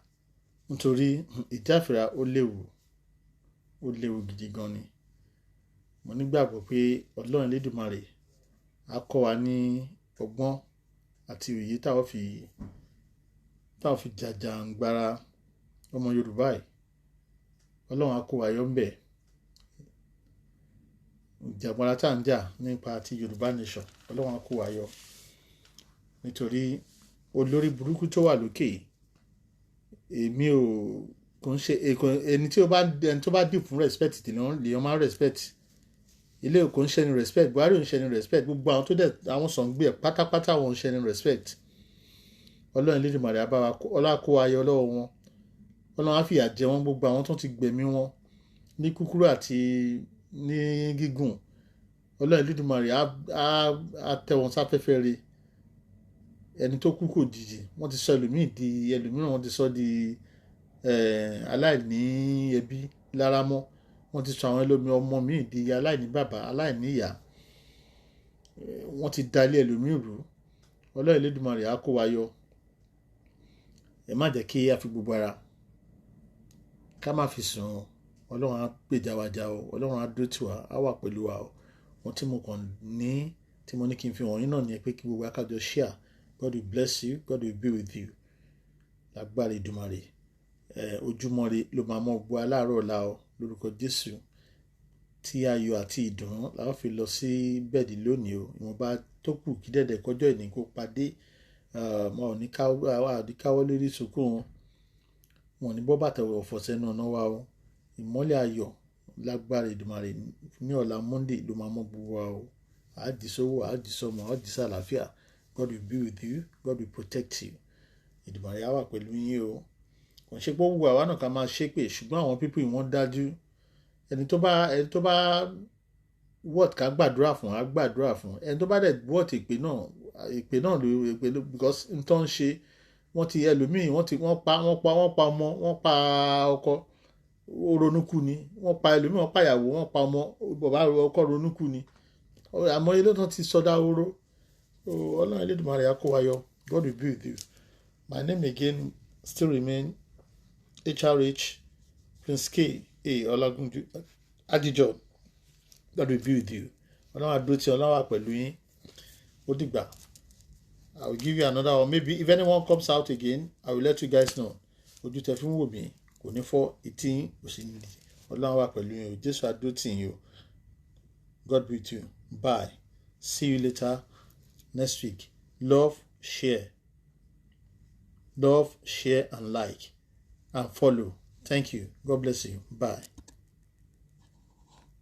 nítorí ìjáfira ó léwu gidi gan ni. Mo nígbàgbọ́ pé Ọlọ́run Elédùmarè á kọ́ wa ní ọgbọ́n àti òye táwọn fi jàjàǹgbara ọmọ Yorùbá yìí. Ọlọ́run á kó wa yọ ńbẹ̀. Ìjàǹgbara tá à ń jà nípa ti Yorùbá nation, Ọlọ́run á kó wa yọ. Nítorí olórí burúkú tó wà lókè, èmi ò kò ń ṣe ẹni tó bá dì fún respect lèèyàn máa respect. Ilé ò kò ń ṣe ní respect, Buhari ò ń ṣe ní respect, gbogbo àwọn tó dẹ̀ àwọn Sàngbé pátápátá wọn ń ṣe ní respect. Ọlọ́run Elédùmarè á bá wa Ọlọ́run á kó wa yọ lọ́wọ́ wọn. Ọlọ́run á fìyà jẹ wọ́n, gbogbo àwọn tó ti gbẹ̀mí wọn ní kúkúrú àti ní gígùn. Ọlọ́run Elédùmarè á tẹ́ wọn sáfẹ́fẹ́ rẹ̀. Ẹni tó kú kò jìjì, wọ́n ti sọ ẹlòmíràn wọ́n ti sọ di aláìní ẹbí lára mọ́. Wọ́n ti sọ àwọn ọmọ míì di aláìní bàbá, aláìní ìyá. Wọ́n ti dalé ẹlòmíràn rú. Ọlọ́run Elédùmarè á kó wa yọ. Ẹ má jẹ́ kí a fi gbogbo ara, ká má fi sùn. Ọlọ́run á gbèjà wa jà o, Ọlọ́run á dúró tì wá, á wà pẹ̀lú wa o. Wọ́n tí mo kàn ní tí mo ní kí n fi wọ̀nyí náà ní ẹ pé kí gbogbo akájọ share. God will bless you, God will be with you. Lágbára Èdùmàrè ojúmọ́ ire ló máa mọ́ gbogbo aláàárọ̀ ọ̀la o lórúkọ Jésù. Tí ayọ̀ àti ìdùnnú la ó fi lọ sí bẹ́ẹ̀dì lónìí o. Ìwọ̀nba tó kù kí dẹ̀dẹ̀ kọjọ́ ìní kó padé. Wọn ò ní káwọ́ lórí sunkún wọn. Wọn ò ní bọ́ bàtà ọ̀fọ̀ sẹ́nu ọ̀nà wa o. Ìmọ́lẹ̀ ayọ̀ lágbára Èdùmàrè ní ọ̀la Monday ló máa mọ́ gbogbo wa o. Àdìsówó, àdìsọmọ, àdìsàlàáfíà. God will be with you. God will protect you. Èdùmàrè á wà pẹ̀lú yín o. Kò ṣe pé gbogbo àwa náà ká máa ṣépè ṣùgbọ́n àwọn pípì wọ́n dájú. Ẹni tó bá wọ́ọ̀t ká gbàdúrà fún á gbàdúrà fún. Ẹni tó bá dẹ̀ wọ́ọ̀t ìpè náà ló because n tó ń ṣe wọ́n ti ẹlòmíì wọ́n pa ọmọ wọ́n pa ọkọ ó ronúkú ni wọ́n pa ẹlòmíì wọ́n pa ìyàwó wọ́n pa ọmọ bàbá ọkọ ronúkú ni àmọ́ ilé náà ti sọdá oró. Ọlọ́run Elédùmarè á kó wa yọ. God will be with you. My name again still remain HRH Prince K. A. Olagunju Adijo. God will be with you. Ọlọ́run àdúró tí Ọlọ́run wà pẹ̀lú yín. Ó dìgbà. I will give you another one. Maybe if anyone comes out again, I will let you guys know. Ojú tẹ fi ń wò mí kò ní fọ́ etí yín kò sí ní. Ọlọ́run wà pẹ̀lú yín o. Jésù àdúró tì yín o. God be with you. Bye. See you later next week. Love, share. Love, share and like and follow. Thank you. God bless you. Bye.